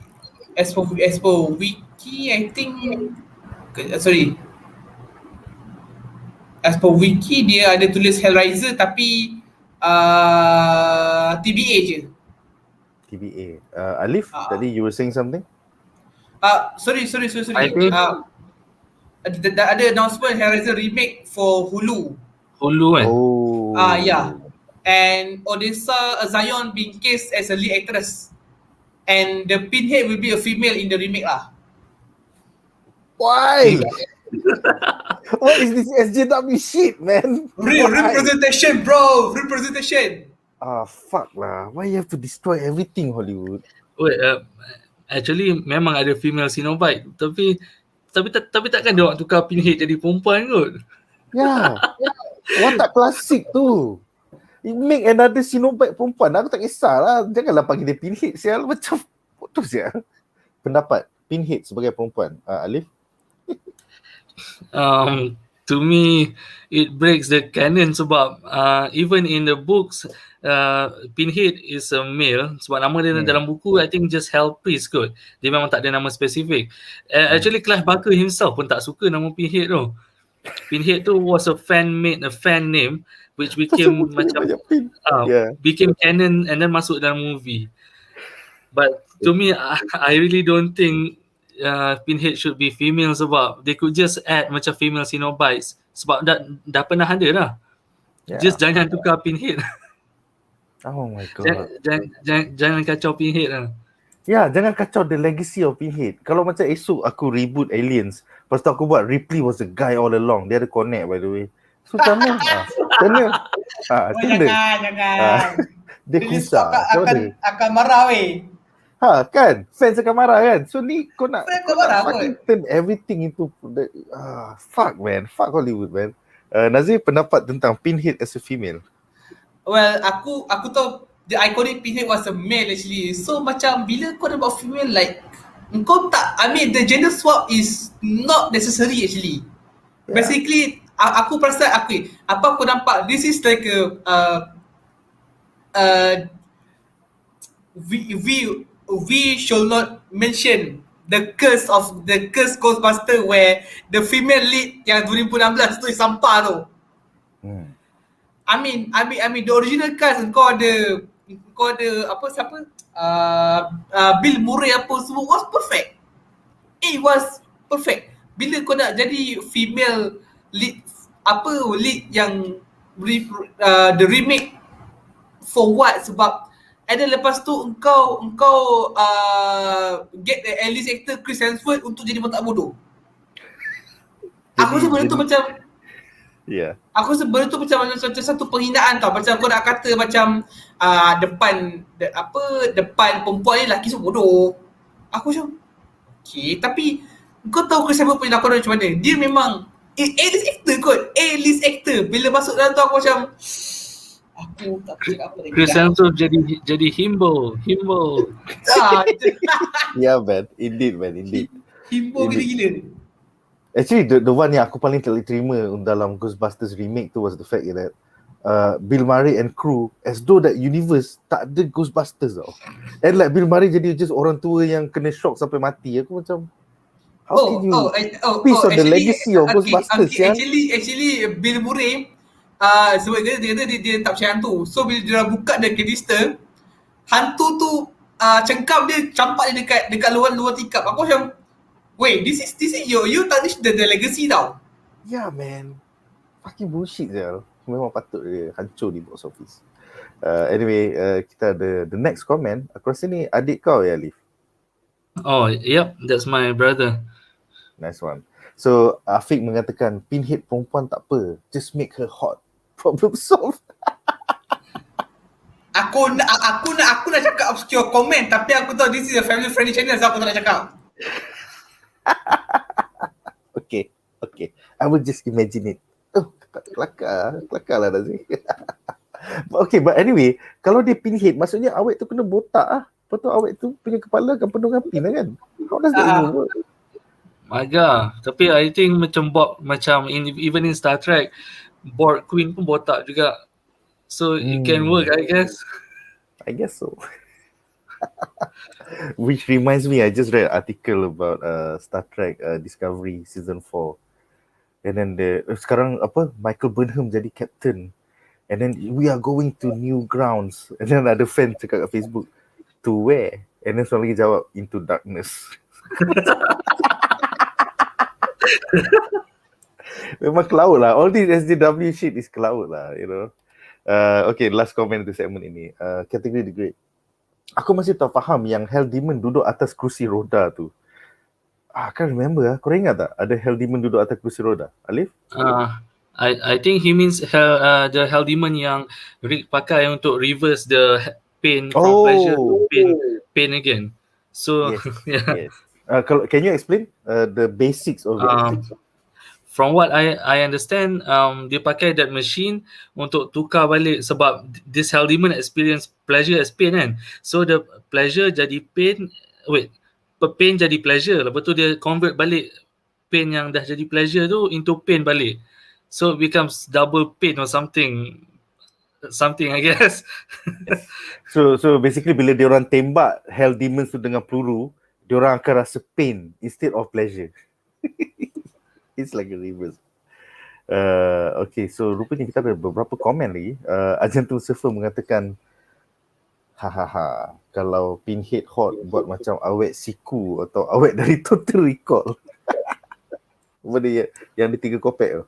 I think as per wiki dia ada tulis Hellraiser tapi TBA je. TBA. Alleef, tadi you were saying something? Sorry. I think ada announcement Hellraiser remake for Hulu kan? Oh. Yeah. And Odessa Zion being cast as a lead actress. And the Pinhead will be a female in the remake lah. Why? What is this SJW shit, man? Representation, bro. Representation. Fuck lah. Why you have to destroy everything, Hollywood? Wait, actually memang ada female Cenobite, tapi takkan dia orang tukar Pinhead jadi perempuan kot. Ya. Watak klasik tu. Make another Sinobite perempuan. Aku tak kisahlah. Janganlah panggil dia pinhead sial. Macam bodoh sial. Pendapat pinhead sebagai perempuan. Alleef? To me, it breaks the canon sebab even in the books, Pinhead is a male. Sebab nama dia dalam buku, I think just Hell Priest kot. Dia memang tak ada nama spesifik. Actually, Clive Barker himself pun tak suka nama Pinhead tu. Pinhead tu was a fan name which became macam became canon and then masuk dalam movie. But to me, I really don't think Pinhead should be female sebab they could just add macam female Cenobites sebab dah pernah ada dah. Just jangan tukar Pinhead. Oh my god. Jangan kacau Pinhead lah. Ya, jangan kacau the legacy of Pinhead. Kalau macam esok aku reboot Aliens, lepas tu aku buat Ripley was the guy all along. Dia ada connect by the way. So sama. Jangan. Dia kusah. Akan marah weh. Kan? Fans akan marah kan? So ni kau nak fucking turn everything into fuck man. Fuck Hollywood man. Nazir, pendapat tentang Pinhead as a female? Well, aku tahu the iconic Pinhead was a male actually. So macam bila kau ada buat female like kau tak, I mean the gender swap is not necessary actually. Basically aku perasan apa aku nampak this is like we should not mention the curse Ghostbuster where the female lead yang 2016 tu sampah tu. I mean the original cast kau ada siapa Bill Murray apa semua was perfect. It was perfect. Bila kau nak jadi female lead yang the remake for what? Sebab ada lepas tu engkau get the Alleef actor Chris Hemsworth untuk jadi botak bodoh. Aku rasa benda tu macam aku rasa benda tu macam satu penghinaan tau. Macam kau nak kata macam depan perempuan ni lelaki semua bodoh. Aku macam okay, tapi kau tahu Chris Hemsworth punya lakonan macam mana. Dia memang A-list actor kot. A-list actor. Bila masuk dalam tu aku macam aku tak cakap apa lagi. Chris Hemsworth jadi himbo. Yeah man, indeed. Himbo gila-gila. Actually, the one yang aku paling tak boleh terima dalam Ghostbusters remake tu was the fact that Bill Murray and crew, as though that universe tak ada Ghostbusters tau. And like Bill Murray jadi just orang tua yang kena shock sampai mati. Aku macam, how can you piece on the legacy of Ghostbusters? Actually, Bill Murray sebab dia tak percaya hantu. So bila dia buka the canister, hantu tu cengkam dia, campak dia dekat luar tikap. Aku macam, wait, this is you tarnish the legacy tau. Yeah man, fucking bullshit je. Memang patut dia hancur di box office. Anyway, kita ada the next comment. Aku rasa ni adik kau ya, Alleef? Oh, yep, that's my brother. Nice one. So, Afiq mengatakan Pinhead perempuan tak apa, just make her hot. Problem solved. Aku nak cakap obscure comment, tapi aku tahu this is a family friendly channel, so aku tak nak cakap. Okay. I will just imagine it. Oh, kelakar lah Nazir. Okay, but anyway, kalau dia Pinhead, maksudnya awet tu kena botak lah. Lepas tu awet tu punya kepala akan penuh dengan pin lah kan? How does that even work? Agak. Tapi I think macam even in Star Trek, Borg Queen pun botak juga. So it can work, I guess. I guess so. Which reminds me, I just read an article about Star Trek Discovery season 4. And then sekarang Michael Burnham jadi captain. And then we are going to new grounds. And then ada fan cakap kat Facebook, to where? And then someone lagi jawab, into darkness. Memang cloud lah. All this SJW shit is cloud lah, you know. Okay, last comment untuk segmen ini. Category the great. Aku masih tak faham yang Hell Demon duduk atas kerusi roda tu. I can't remember. Korang ingat tak ada Hell Demon duduk atas kerusi roda? Alleef? I think he means the Hell Demon yang Rick pakai untuk reverse the pain from pleasure to pain again. So yes. Yes. Can you explain the basics of it? from what I understand, dia pakai that machine untuk tukar balik sebab this hell demon experience pleasure as pain kan. So the pleasure jadi pain, pain jadi pleasure. Lepas tu dia convert balik pain yang dah jadi pleasure tu into pain balik. So it becomes double pain or something I guess. So basically bila diorang tembak hell demons tu dengan peluru, diorang akan rasa pain instead of pleasure. It's like a reverse. Okay, so rupanya kita ada beberapa komen lagi. Ajantum Surfer mengatakan, hahaha, kalau Pinhead hot buat macam awet siku atau awet dari Total Recall. Benda yang di 3 kopek tu.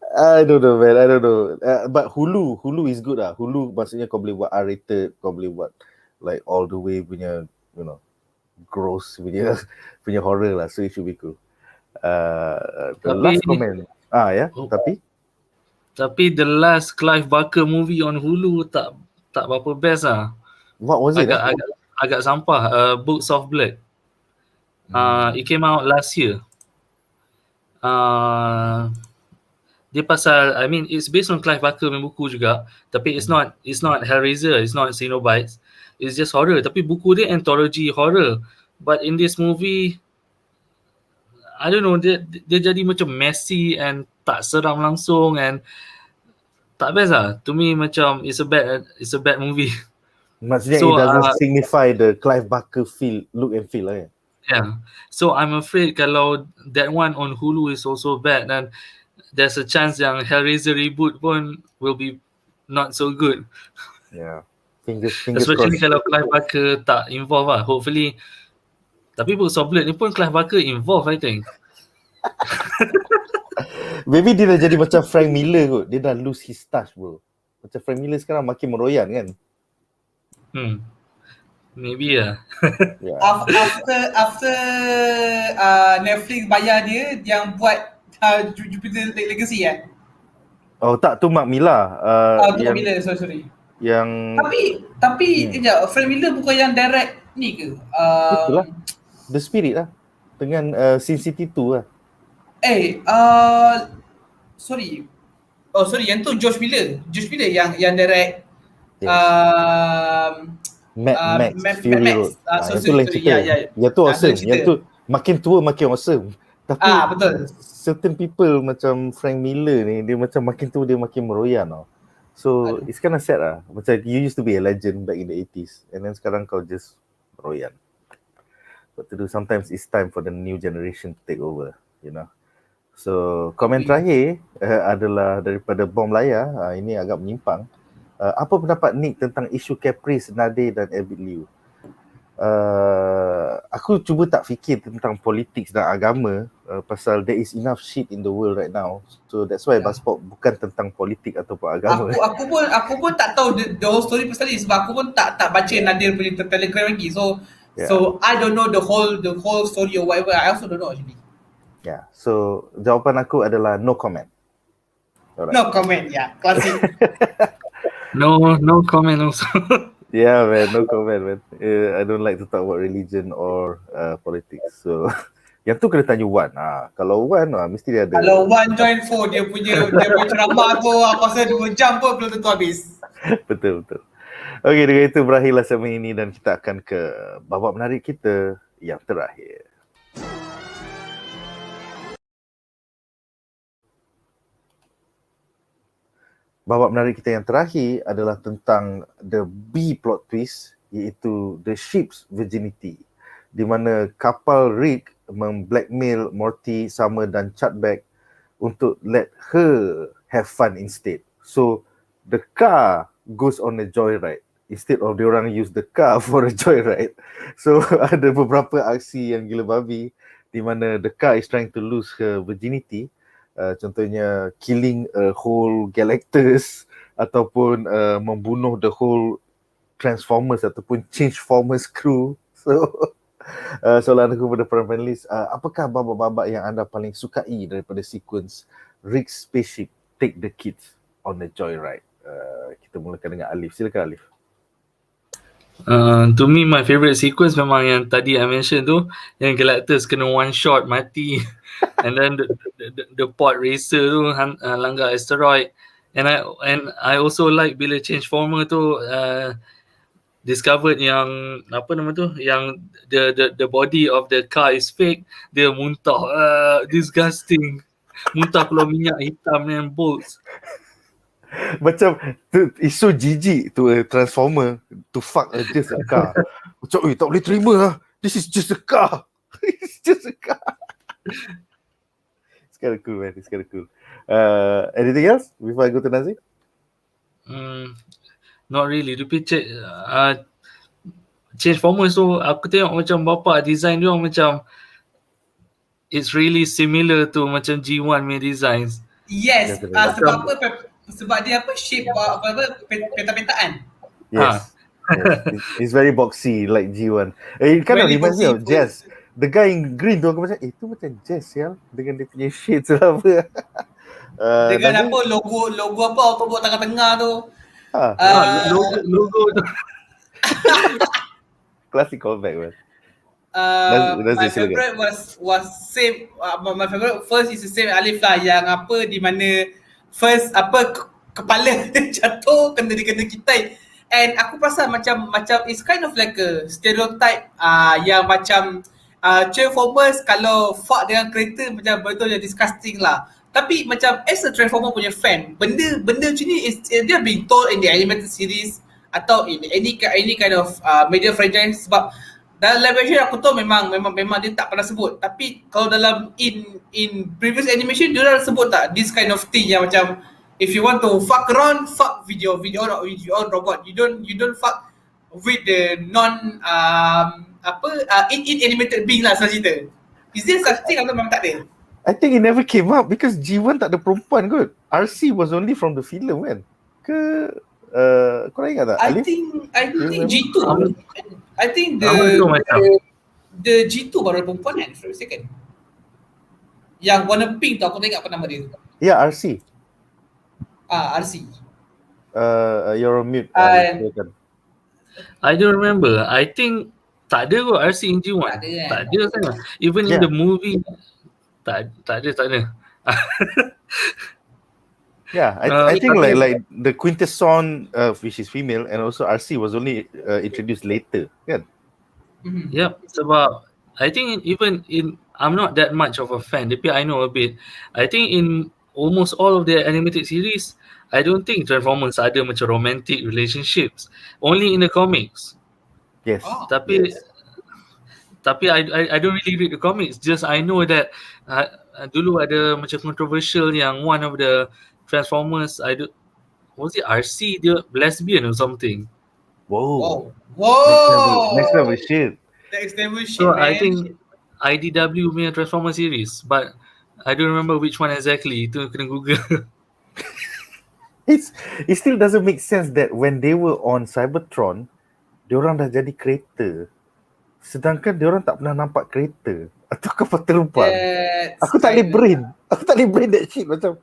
I don't know man, I don't know. But Hulu is good lah. Hulu maksudnya kau boleh buat R-rated, kau boleh buat like all the way punya, you know, gross punya horror lah. So it should be cool. The last comment. Tapi the last Clive Barker movie on Hulu tak berapa best lah. What was it? Agak sampah. Books of Blood. It came out last year. Dia pasal, I mean, it's based on Clive Barker punya buku juga, tapi it's not Hellraiser, it's not Cenobites, it's just horror. Tapi buku dia anthology horror, but in this movie, I don't know, dia jadi macam messy and tak seram langsung and tak best lah. To me macam it's a bad movie. Maksudnya so, it doesn't signify the Clive Barker look and feel lah. Yeah. So I'm afraid kalau that one on Hulu is also bad, then there's a chance yang Hellraiser reboot pun will be not so good. Yeah. Fingers especially crossed. Kalau Clive Barker tak involve lah. Hopefully. Tapi Books of Blood ni pun Clive Barker involve, I think. Maybe dia dah jadi macam Frank Miller kot. Dia dah lose his touch bro. Macam Frank Miller sekarang makin meroyan kan. Maybe lah. Yeah. After Netflix bayar dia yang buat Jupiter Legacy kan? Oh tak, tu Mark Millar. Tu Mark Millar, sorry. Yang Tapi Frank Miller bukan yang direct ni ke? Itulah. The Spirit lah. Dengan Sin City 2 lah. Sorry, yang tu Josh Miller yang direct. Max Fury Road. Itu lain cerita. Yang tu awesome. Yang tu makin tua makin awesome. Tapi betul. Certain people macam Frank Miller ni, dia macam makin tua dia makin meroyan tau. So it's kind of sad lah. Macam you used to be a legend back in the 80s and then sekarang kau just meroyan. What to do, sometimes it's time for the new generation to take over, you know. So komen terakhir adalah daripada Bom Layar. Ini agak menyimpang. Apa pendapat Nick tentang isu Caprice, Nadir dan Abid Liu? Aku cuba tak fikir tentang politik dan agama pasal there is enough shit in the world right now. So that's why BuzzPOP bukan tentang politik ataupun agama. Aku pun tak tahu the whole story pasal ni sebab aku pun tak baca Nadir punya Telegram lagi. So I don't know the whole story or whatever. I also don't know actually. Yeah. So jawapan aku adalah no comment. Alright. No comment. Yeah, classic. No comment also. Yeah man, no comment man. I don't like to talk about religion or politics. So yang tu kena tanya Wan. Kalau Wan mesti dia ada. Kalau Wan join 4 dia punya ceramah tu aku rasa 2 jam pun belum tentu habis. Betul. Okey, dengan itu berakhirlah segmen ini dan kita akan ke babak menarik kita yang terakhir. Babak menarik kita yang terakhir adalah tentang the B plot twist, iaitu the ship's virginity, di mana kapal Rick memblackmail Morty, Summer dan Chutback untuk let her have fun instead. So the car goes on a joyride instead of diorang use the car for a joyride. So ada beberapa aksi yang gila babi di mana the car is trying to lose her virginity. Contohnya killing a whole Galactus ataupun membunuh the whole Transformers ataupun Changeformers crew. So soalan aku kepada para panelis, apakah babak-babak yang anda paling sukai daripada sequence Rick's spaceship take the kids on a joyride? Kita mulakan dengan Alleef. Silakan Alleef. To me, my favorite sequence memang yang tadi I mention tu, yang Galactus kena one shot mati, and then the pod racer tu langgar asteroid, and I also like bila Changeformer tu discovered yang apa nama tu, yang the body of the car is fake, dia muntah, disgusting, muntah keluar minyak hitam and bolts. Macam it's so jijik to a transformer to fuck just a car. Macam tak boleh terima lah. This is just a car. It's just a car. It's kind of cool, man. It's kind of cool. Anything else before I go to Nazir? Not really. Tapi Changeformers tu aku tengok macam bapa design dia macam it's really similar to macam G1 punya designs. Yes, sebab apa? Sebab dia apa shape apa peta-petaan. Yes. It's very boxy like G1. It kind of Very reminds me boxy of Jazz. The guy in green tu aku macam tu macam Jazz ya, dengan dia punya shades lah apa. Dengan apa logo apa Autobot tengah-tengah tu. Logo tu. Classic callback, man. My favorite was same. My favorite first is the same Alleef lah, yang apa di mana first apa kepala jatuh kena kita. And aku perasan macam it's kind of like a stereotype yang macam Transformers kalau fuck dengan kereta macam betul yang disgusting lah. Tapi macam as a Transformer punya fan, benda macam ni is dia being told in the animated series atau in any kind of media franchise. Sebab dalam live action aku tahu memang dia tak pernah sebut. Tapi kalau dalam in previous animation dia dah sebut tak this kind of thing yang macam if you want to fuck around, fuck with your robot. You don't fuck with the non animated being lah sebenarnya. Is there such thing atau memang tak ada? I think it never came up because G1 tak ada perempuan kot. RC was only from the film kan? Korang ingat tak? I think G2. I think the G2 baru perempuan kan? For a second. Yang warna pink tu aku tak ingat apa nama dia. Yeah, RC. RC. You're on mute. I don't remember. I think tak ada kot RC in G1. Tak ada sangat. Even in the movie tak ada. Yeah, I think like the quintesson which is female and also RC was only introduced later, kan? Yep, sebab I think even in I'm not that much of a fan, tapi I know a bit. I think in almost all of the animated series, I don't think Transformers ada macam romantic relationships. Only in the comics. Yes. Tapi I don't really read the comics. Just I know that dulu ada macam controversial yang one of the Transformers, was it RC, dia lesbian or something. Whoa. Next level shit. So man. I think IDW punya Transformers series, but I don't remember which one exactly. Itu kena Google. It still doesn't make sense that when they were on Cybertron, diorang dah jadi kereta. Sedangkan diorang tak pernah nampak kereta atau kapal terbang. Aku tak boleh brain that shit macam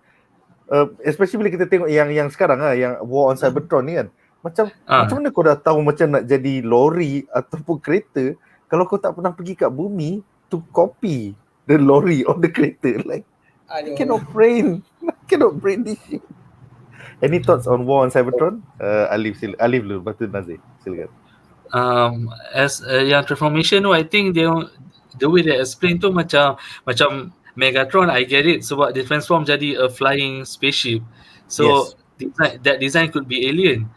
especially bila kita tengok yang sekarang yang War on Cybertron ni kan. Macam mana kau dah tahu macam nak jadi lori ataupun kereta kalau kau tak pernah pergi kat bumi to copy the lorry or the kereta. Like I cannot brain this shit. Any thoughts on War on Cybertron? Alleef dulu, lepas tu Nazir. Silakan. As yang transformation tu, I think the way they explain tu macam Megatron, I get it sebab dia transform jadi a flying spaceship. So that design could be alien.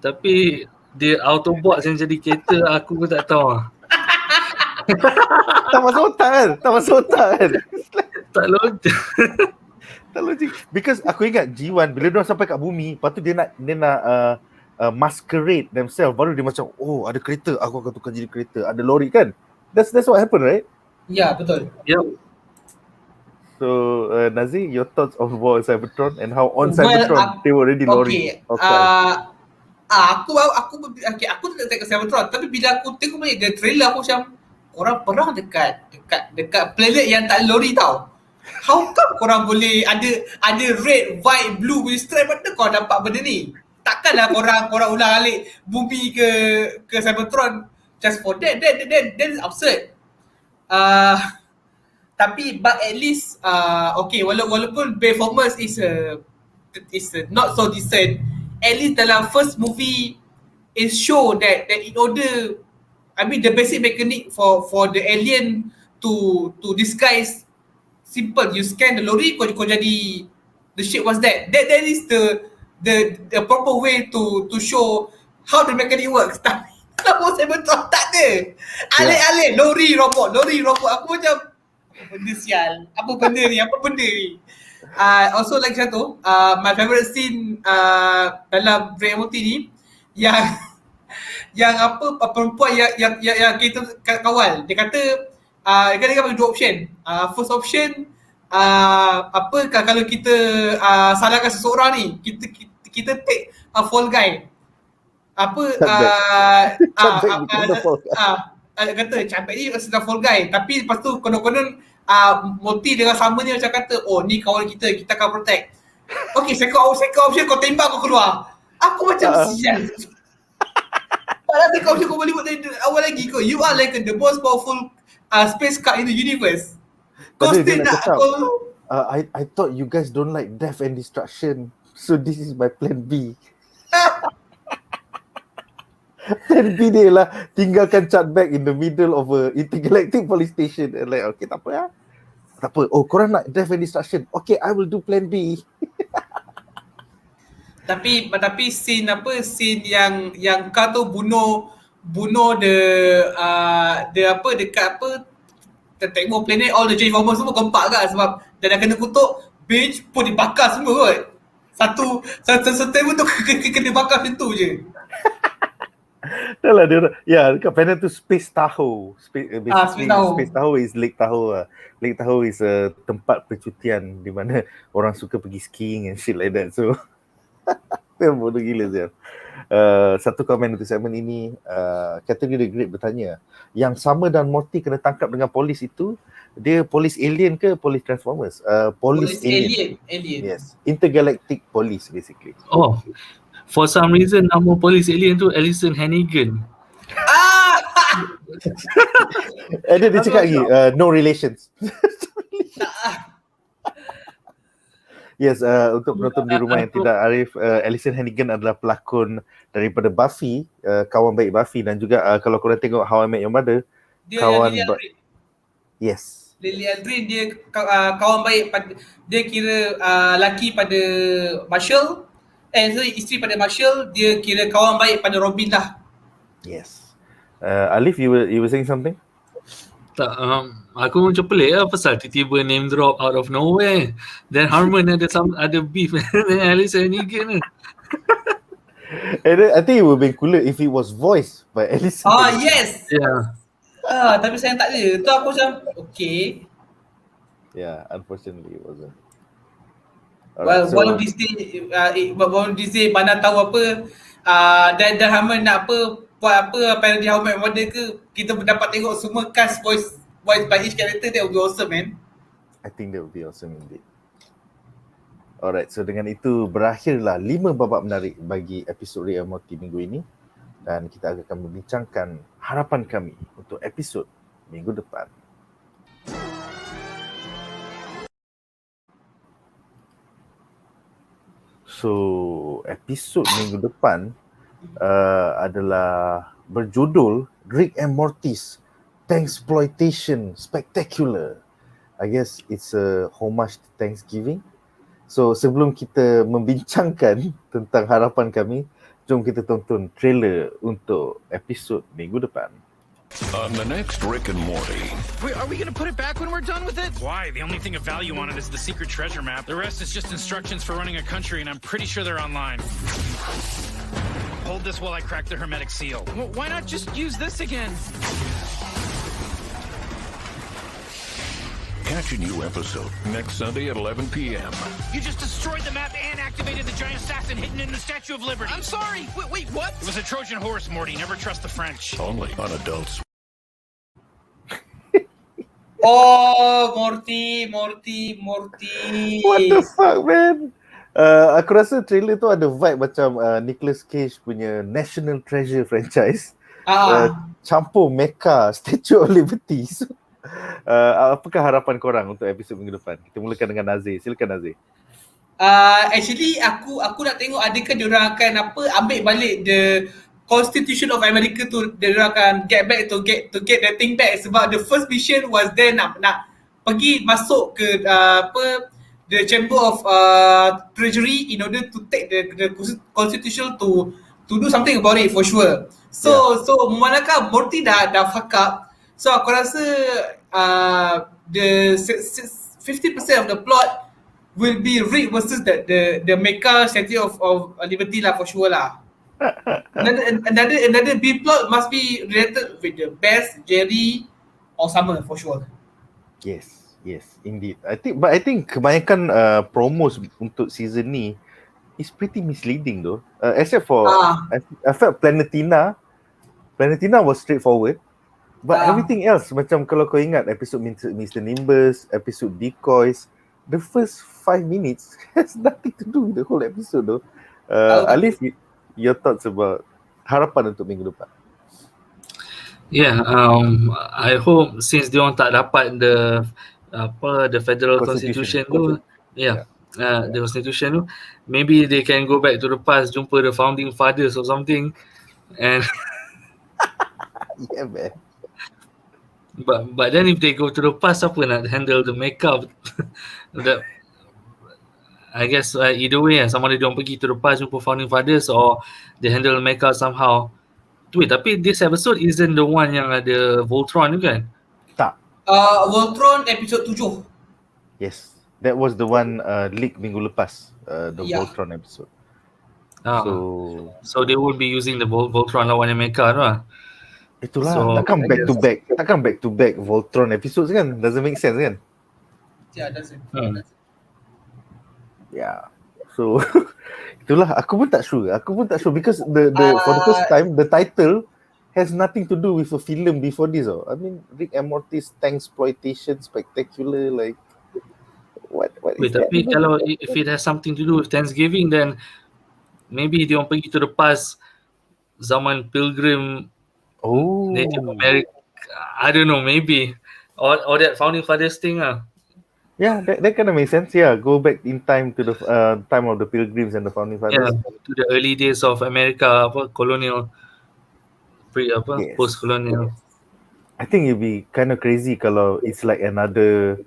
Tapi dia Autobots yang jadi kereta, aku pun tak tahu. Tak masuk otak kan? Tak logik. Tak logik. Because aku ingat G1 bila dia sampai kat bumi, lepas tu dia nak masquerade themselves, baru dia macam ada kereta, aku akan tukar jadi kereta, ada lori kan. That's what happened, right? Ya, betul. Yep. So Nazir, your thoughts on War on Cybertron and how on Cybertron they were already lori. Aku tak tengok Cybertron, tapi bila aku tengok the trailer aku macam korang perang dekat planet yang tak lori tau. How come korang boleh ada red, white, blue punya stripe, mana kau dapat benda ni? Takkanlah korang ulang alik bumi ke Cybertron just for that is absurd. Tapi but at least okay, walaupun performance is not so decent, at least dalam first movie it show that in order, I mean the basic mechanic for the alien to disguise simple. You scan the lorry, kau jadi the ship was that is the proper way to show how the mechanic works. Tapi kalau Cybertron tak ada, alik-alik lori robot. Aku macam apa benda ni. Also like satu, my favorite scene dalam Rick and Morty ni yang apa perempuan yang kita kawal. Dia kata dia bagi 2 option. First option, kalau kita salahkan seseorang ni, kita take a fall guy. Kata Chutback ni sedang fall guy, tapi lepas tu konon-konon Morty dengan sama ni macam kata, oh ni kawan kita akan protect. Okay, second option kau tembak, kau keluar. Aku macam sial. Padahal second option kau boleh buat dari awal lagi. You are like the most powerful space car in the universe. Kau still nak I thought you guys don't like death and destruction, so this is my plan B. Plan B dia lah tinggalkan Chutback in the middle of a intergalactic police station and like, okay, tak apa ya. Tak apa. Oh, korang nak death and destruction. Okay, I will do plan B. Tapi scene yang kau tu bunuh dekat tengok planet, all the change former semua kompak kan, sebab dah kena kutuk, bench pun dibakar semua kot. Satu table tu kena bakar macam tu je. Dah lah dia. Ya, dekat planet tu Space Tahoe. Space Tahoe is Lake Tahoe lah. Lake Tahoe is a tempat percutian di mana orang suka pergi skiing and shit like that. So yang bodoh gila je. Satu komen untuk segmen ini, kategori Great bertanya, yang sama dan Morty kena tangkap dengan polis itu, dia polis alien ke polis Transformers? Polis alien. Yes, intergalactic police basically. Oh, for some reason nama polis alien tu Alison Hannigan. Dia cakap lagi, no relations. Yes, untuk penonton di rumah yang tidak arif, Alison Hannigan adalah pelakon daripada Buffy, kawan baik Buffy, dan juga kalau korang tengok How I Met Your Mother, yes. Lily Aldrin, dia kawan baik, dia kira laki pada Marshall, isteri pada Marshall, dia kira kawan baik pada Robin lah. Yes. Alleef, you were saying something? Tak, aku macam pelik lah pasal tiba-tiba name drop out of nowhere. Then Harmon ada beef dengan Alison Hannigan ni. And I think it would be cooler if it was voiced by Alison. Yes. Yeah. Tapi saya tak ada. Tu aku macam okay. Yeah, unfortunately it wasn't. Alright, one of these day mana tahu apa dan Harmon nak buat apa parody How I Met Your Mother ke, kita dapat tengok semua cast voice by each character. That would be awesome, man. I think that would be awesome indeed. Alright, so dengan itu berakhirlah 5 babak menarik bagi episod Rick and Morty minggu ini, dan kita akan membincangkan harapan kami untuk episod minggu depan. So, episod minggu depan adalah berjudul Rick and Morty's Thanksploitation Spectacular. I guess it's a homage to Thanksgiving. So sebelum kita membincangkan tentang harapan kami, jom kita tonton trailer untuk episod minggu depan. On the next Rick and Morty. Wait, are we gonna put it back when we're done with it? Why? The only thing of value on it is the secret treasure map. The rest is just instructions for running a country, and I'm pretty sure they're online. Hold this while I crack the hermetic seal. Why not just use this again? Catch a new episode next Sunday at 11 p.m. You just destroyed the map and activated the giant assassin hidden in the Statue of Liberty. I'm sorry. Wait, what? It was a Trojan horse, Morty. Never trust the French. Only on Adults. Oh, Morty. What the fuck, man? Aku rasa trailer tu ada vibe macam Nicolas Cage punya National Treasure franchise. Campur mecha Statue of Liberty. So, apakah harapan korang untuk episod minggu depan? Kita mulakan dengan Nazher. Silakan Nazher. Actually aku nak tengok adakah diorang akan ambil balik the Constitution of America tu, diorang akan get back to get the thing back, sebab the first mission was there nak pergi masuk ke the chamber of treasury in order to take the constitution to do something about it for sure. So memandangkan Morty dah fuck up, so aku rasa the 50% of the plot will be Rick versus the mecha statue of Liberty lah, for sure lah. Another B plot must be related with the Best, Jerry or Summer for sure. Yes, indeed. I think kebanyakan promos untuk season ni is pretty misleading though. Except for I felt Planetina was straightforward. But everything else, macam kalau kau ingat episode Mr. Nimbus, episode Decoys, the first 5 minutes has nothing to do with the whole episode though. Alleef, your thoughts about harapan untuk minggu depan? Yeah, I hope since diorang tak dapat the federal constitution tu, the constitution tu, maybe they can go back to the past, jumpa the founding fathers or something, and yeah man. But then if they go to the past, siapa nak handle the makeup? I guess either way, sama ada diorang pergi to the past jumpa founding fathers or they handle the makeup somehow. Wait, tapi this episode isn't the one yang ada Voltron tu kan? Tak. Voltron episode 7. Yes, that was the one leak minggu lepas, the Voltron episode. So they will be using the Voltron lawan yang mecha tu lah. Itulah, takkan back to back Voltron episodes kan? Doesn't make sense kan? Yeah, doesn't. Yeah. So itulah, aku pun tak sure because the for the first time the title has nothing to do with a film before this. I mean, Rick and Morty's Tanksploitation Spectacular, like what Wait, is that? tapi kalau if it has something to do with Thanksgiving, then maybe dia orang pergi to the past zaman Pilgrim, Native America. I don't know, maybe or that founding fathers thing lah. Yeah, that kind of makes sense. Yeah, go back in time to the time of the Pilgrims and the founding fathers. Yeah, to the early days of America, colonial, post-colonial. I think it'd be kind of crazy kalau it's like another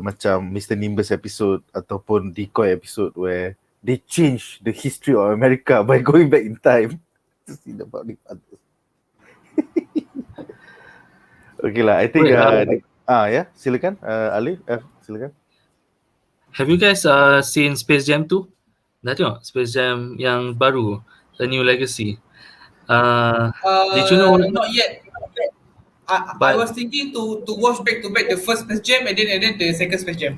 macam Mr. Nimbus episode ataupun Decoy episode where they change the history of America by going back in time to see the founding fathers. Okay lah, I think silakan Alleef, silakan. Have you guys seen Space Jam 2? Dah tengok Space Jam yang baru, The New Legacy? Did you know? Not yet. I was thinking to watch back to back the first Space Jam and then the second Space Jam.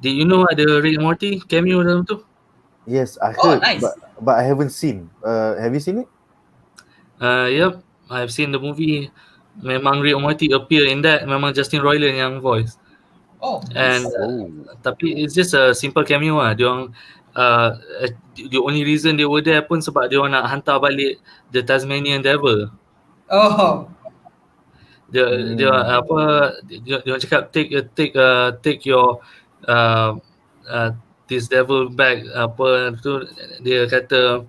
Did you know ada Rick and Morty cameo dalam tu? Yes, I heard, nice. but I haven't seen. Have you seen it? Yep, I've seen the movie. Memang Rick and Morty appear in that. Memang Justin Roiland yang voice. And tapi it's just a simple cameo lah. Diorang the only reason they were there pun sebab diorang nak hantar balik the Tasmanian Devil. Dia cakap take your this devil back, apa tu dia kata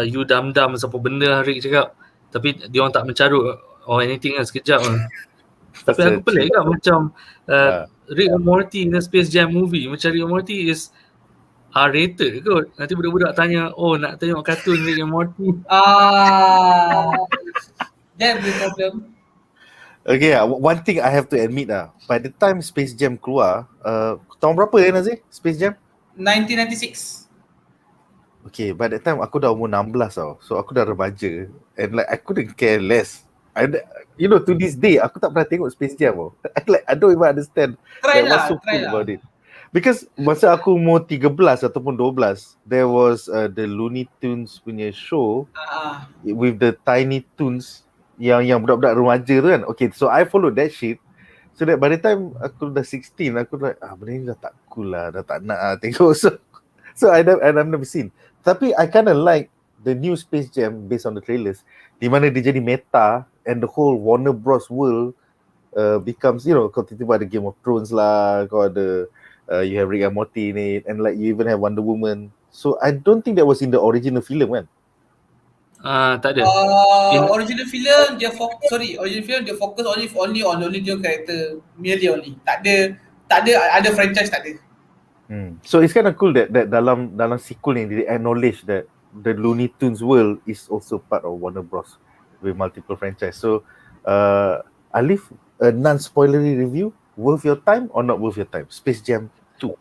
you dam-dam apa benda Rick cakap, tapi dia orang tak mencarut or anything lah, sekejap lah. Tapi aku pelik kan macam Rick and Morty in a Space Jam movie, macam Rick and Morty is R-rated kot. Nanti budak-budak tanya, nak tengok kartun Rick and Morty. That will be problem. Okay, one thing I have to admit by the time Space Jam keluar, tahun berapa Nazher? Space Jam? 1996. Okay, by that time aku dah umur 16 tau. So aku dah remaja and like I couldn't care less. To this day aku tak pernah tengok Space Jam tau. I don't even understand what's so cool about it. Because masa aku umur 13 ataupun 12, there was the Looney Tunes punya show with the Tiny Toons yang budak-budak remaja tu kan. Okay, so I followed that shit. So that by the time aku dah 16, aku dah benda ni dah tak cool lah, dah tak nak tengok. So I've never seen. Tapi I kind of like the new Space Jam based on the trailers, di mana dia jadi meta and the whole Warner Bros world becomes, you know, kau tiba-tiba ada Game of Thrones lah, kau ada you have Rick and Morty in it, and like you even have Wonder Woman. So I don't think that was in the original film kan? Tak ada. Original film dia focus only on Looney Tunes character merely only. Tak ada franchise, tak ada. So it's kind of cool that dalam sequel ni they acknowledge that the Looney Tunes world is also part of Warner Bros with multiple franchise. So Alleef, a non-spoilery review, worth your time or not worth your time? Space Jam 2.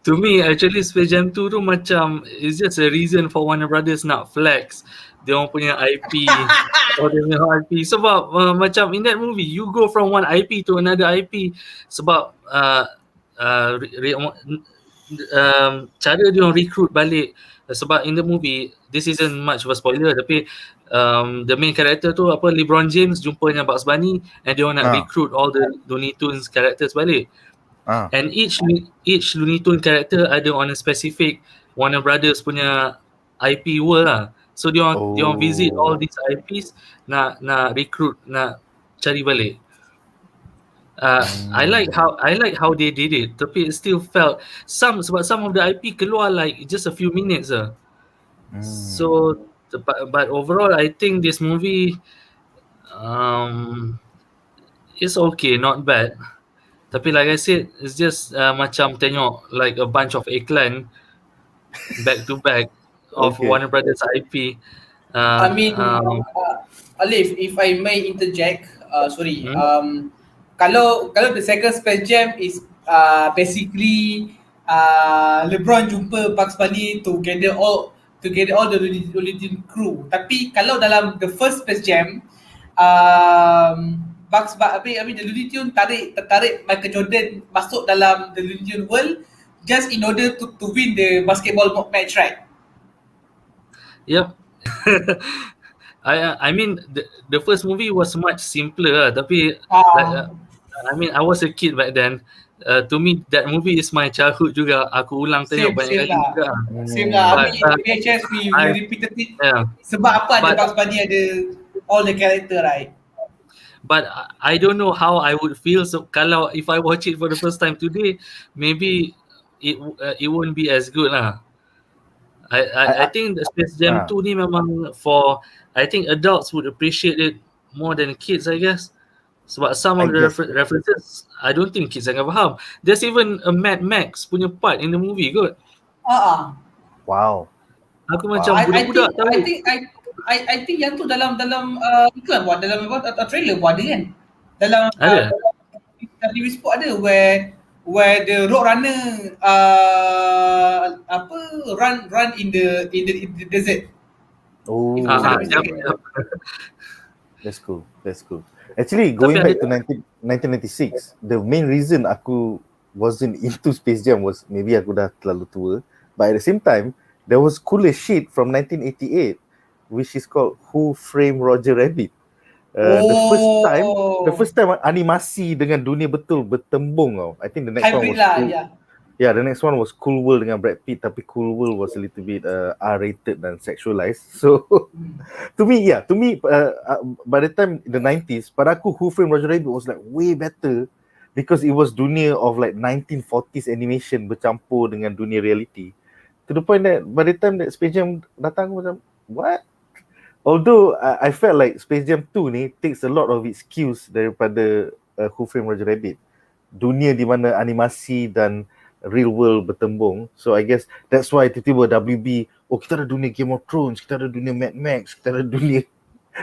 To me actually Space Jam 2 tu macam it's just a reason for Warner Brothers nak flex dia orang punya IP or dia punya IP sebab macam in that movie you go from one IP to another IP sebab cara dia orang recruit balik sebab in the movie this isn't much of a spoiler tapi the main character tu LeBron James jumpa dengan Bugs Bunny and dia orang nak recruit all the Looney Tunes characters balik. And each Looney Tunes character ada on a specific Warner Brothers punya IP world lah. So dia orang visit all these IPs nak recruit, nak cari balik. I like how they did it. Tapi it still felt sebab some of the IP keluar like just a few minutes lah. So but overall I think this movie is okay, not bad. Tapi like I said, it's just macam tengok like a bunch of iklan back to back of Warner Brothers IP. Alleef, if I may interject, kalau the second Space Jam is basically LeBron jumpa Bugs Bunny to gather all the Looney Tunes crew. Tapi kalau dalam the first Space Jam, the Looney Tunes tertarik Michael Jordan masuk dalam the Looney Tunes world just in order to win the basketball match, right? Yep. I mean the first movie was much simpler lah, tapi I was a kid back then. To me that movie is my childhood juga. Aku ulang tengok banyak kali juga. Same lah. VHS we repeated it. Sebab apa ada Bugs Bunny, ada all the character, right? But I don't know how I would feel kalau if I watch it for the first time today, maybe it won't be as good lah. I think the Space Jam 2 ni memang for, I think adults would appreciate it more than kids, I guess. Sebab some of the references, I don't think kids akan faham. There's even a Mad Max punya part in the movie kot. Wow. Aku macam budak-budak tahu. I think yang tu dalam iklan buat, dalam trailer buat ada kan. Dalam TV Sport ada where the road runner run in the desert. That's cool. Actually, going back to 1996, the main reason aku wasn't into Space Jam was maybe aku dah terlalu tua, but at the same time there was cooler shit from 1988 which is called Who Framed Roger Rabbit. The first time animasi dengan dunia betul bertembung tau. I think the next one was the next one was Cool World dengan Brad Pitt, tapi Cool World was a little bit R-rated dan sexualized. So to me by the time in the 90s, pada aku Who Framed Roger Rabbit was like way better because it was dunia of like 1940s animation bercampur dengan dunia reality. To the point that by the time that Space Jam datang, aku macam what? Although I felt like Space Jam 2 ni takes a lot of its cues daripada Who Framed Roger Rabbit. Dunia di mana animasi dan real world bertembung. So I guess that's why tiba-tiba WB, kita ada dunia Game of Thrones, kita ada dunia Mad Max, kita ada dunia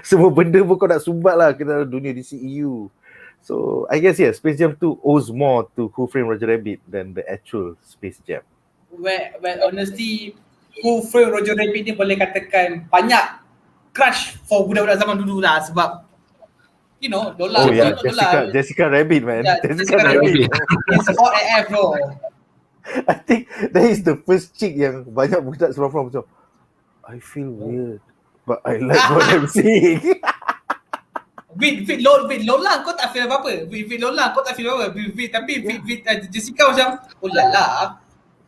semua benda pun kau nak sumbat lah, kita ada dunia DCEU. So I guess Space Jam 2 owes more to Who Framed Roger Rabbit than the actual Space Jam. Well, honestly, Who Framed Roger Rabbit ni boleh katakan banyak crush for budak-budak zaman dulu lah, sebab you know, Jessica Rabbit, man. Jessica Rabbit. It's hot AF bro. I think that is the first chick yang banyak budak seorang macam I feel weird but I like what I'm seeing. With Lola kau tak feel apa-apa. With Lola kau tak feel apa-apa. Tapi with Jessica macam oh lala.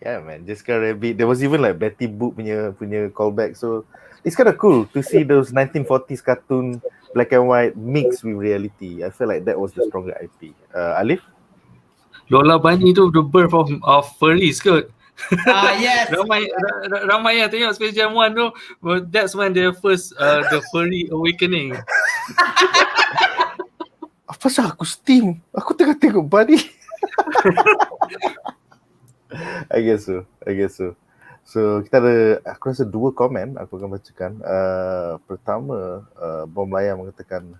Yeah man, Jessica Rabbit. There was even like Betty Boop punya callback. So it's kind of cool to see those 1940s cartoon black and white mixed with reality. I feel like that was the stronger IP. Alleef? Lola Bunny tu the birth of furries kot. Yes. ramai yang tengok Space Jam 1 tu, that's when the first the furry awakening. Apa sah aku steam? Aku tengah tengok Bunny. I guess so. So kita ada, aku rasa 2 komen aku akan bacakan. Pertama, Bom Layar mengatakan,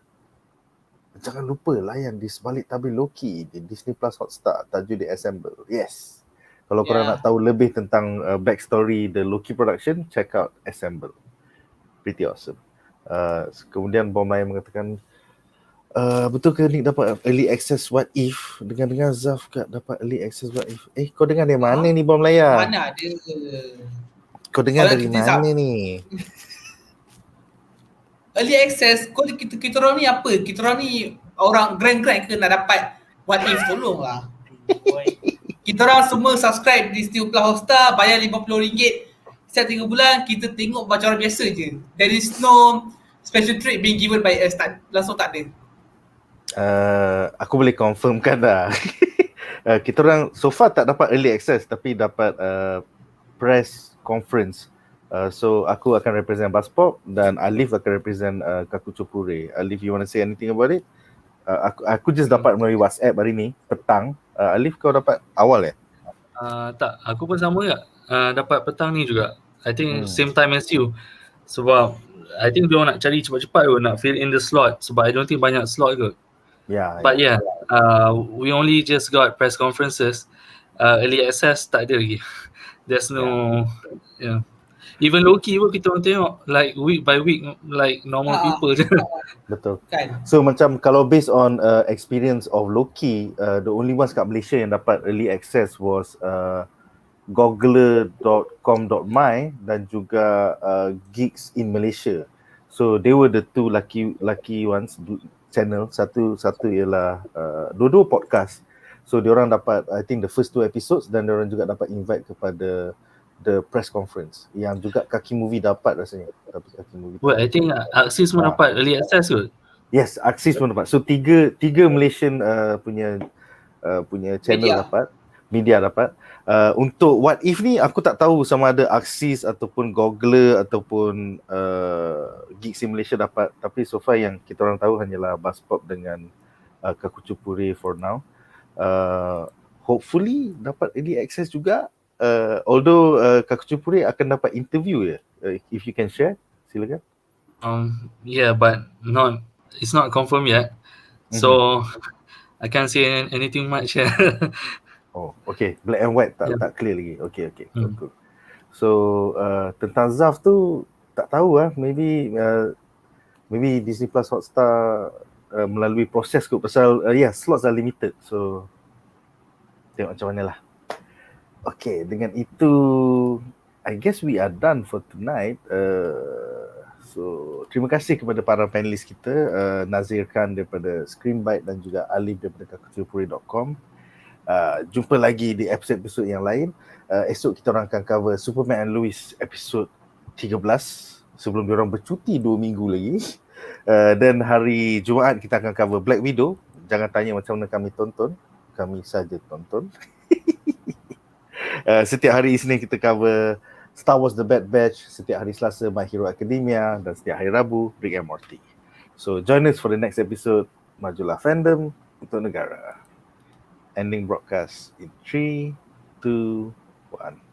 jangan lupa layan di sebalik tabir Loki di Disney Plus Hotstar, tajuk di Assemble. Yes. Kalau korang nak tahu lebih tentang backstory the Loki production, check out Assemble. Pretty awesome. Kemudian Bom Layar mengatakan, betul ke Nick dapat early access What If? Dengar-dengar Zaf kat dapat early access What If. Kau dengar dari mana ni Bom Layar? Mana ada. Kau dengar dari mana ni? Early access, kita orang ni apa? Kita orang ni orang grand ke nak dapat What If, tolonglah. Kita orang semua subscribe di Disney Plus Hotstar, bayar RM50 setiap 3 bulan, kita tengok macam orang biasa je. There is no special treat being given by us, langsung tak ada. Aku boleh confirmkan dah. Kita orang so far tak dapat early access tapi dapat press conference. So aku akan represent BuzzPOP dan Alleef akan represent Kakuchopure. Alleef, you want to say anything about it? Aku just dapat melalui WhatsApp hari ni petang. Alleef, kau dapat awal Tak, aku pun sama juga. Dapat petang ni juga. I think same time as you. Sebab I think dia nak cari cepat-cepat kot, nak fill in the slot. Sebab I don't think banyak slot kot. But we only just got press conferences. Early access tak ada lagi. There's no even LOKI pun kita orang tengok like week by week like normal people je. Betul. So macam kalau based on experience of LOKI, the only ones kat Malaysia yang dapat early access was googler.com.my dan juga Geeks in Malaysia. So they were the two lucky ones channel. Satu ialah dua-dua podcast. So diorang dapat I think the first 2 episodes dan diorang juga dapat invite kepada the press conference yang juga Kaki Movie dapat rasanya. Tapi Kaki Movie. Well, I think Axis pun dapat early access kot. Yes, Axis pun dapat. So tiga Malaysian punya channel media dapat. Untuk What If ni aku tak tahu sama ada Axis ataupun Googler ataupun Geeks in Malaysia dapat, tapi so far yang kita orang tahu hanyalah BuzzPOP dengan Kakuchopure for now. Hopefully dapat early access juga. Although Kakuchopure akan dapat interview ya. If you can share, silakan. Yeah, but it's not confirmed yet. So I can't say anything much. Oh, okay. Black and white tak clear lagi. Okay. Cool. So tentang Zaf tu tak tahu maybe Disney Plus Hotstar melalui proses kot pasal slots are limited. So tengok macam mana lah. Okay, dengan itu I guess we are done for tonight. So terima kasih kepada para panelis kita, Nazher daripada Screenbite dan juga Alleef daripada kakuchopure.com. Jumpa lagi di episod-episod yang lain. Esok kita orang akan cover Superman and LOIS episod 13 sebelum diorang bercuti 2 minggu lagi. Dan hari Jumaat kita akan cover Black Widow. Jangan tanya macam mana kami tonton, kami saja tonton. Setiap hari Isnin kita cover Star Wars The Bad Batch, setiap hari Selasa My Hero Academia dan setiap hari Rabu Rick and Morty. So join us for the next episode. Majulah fandom untuk negara. Ending broadcast in 3, 2, 1.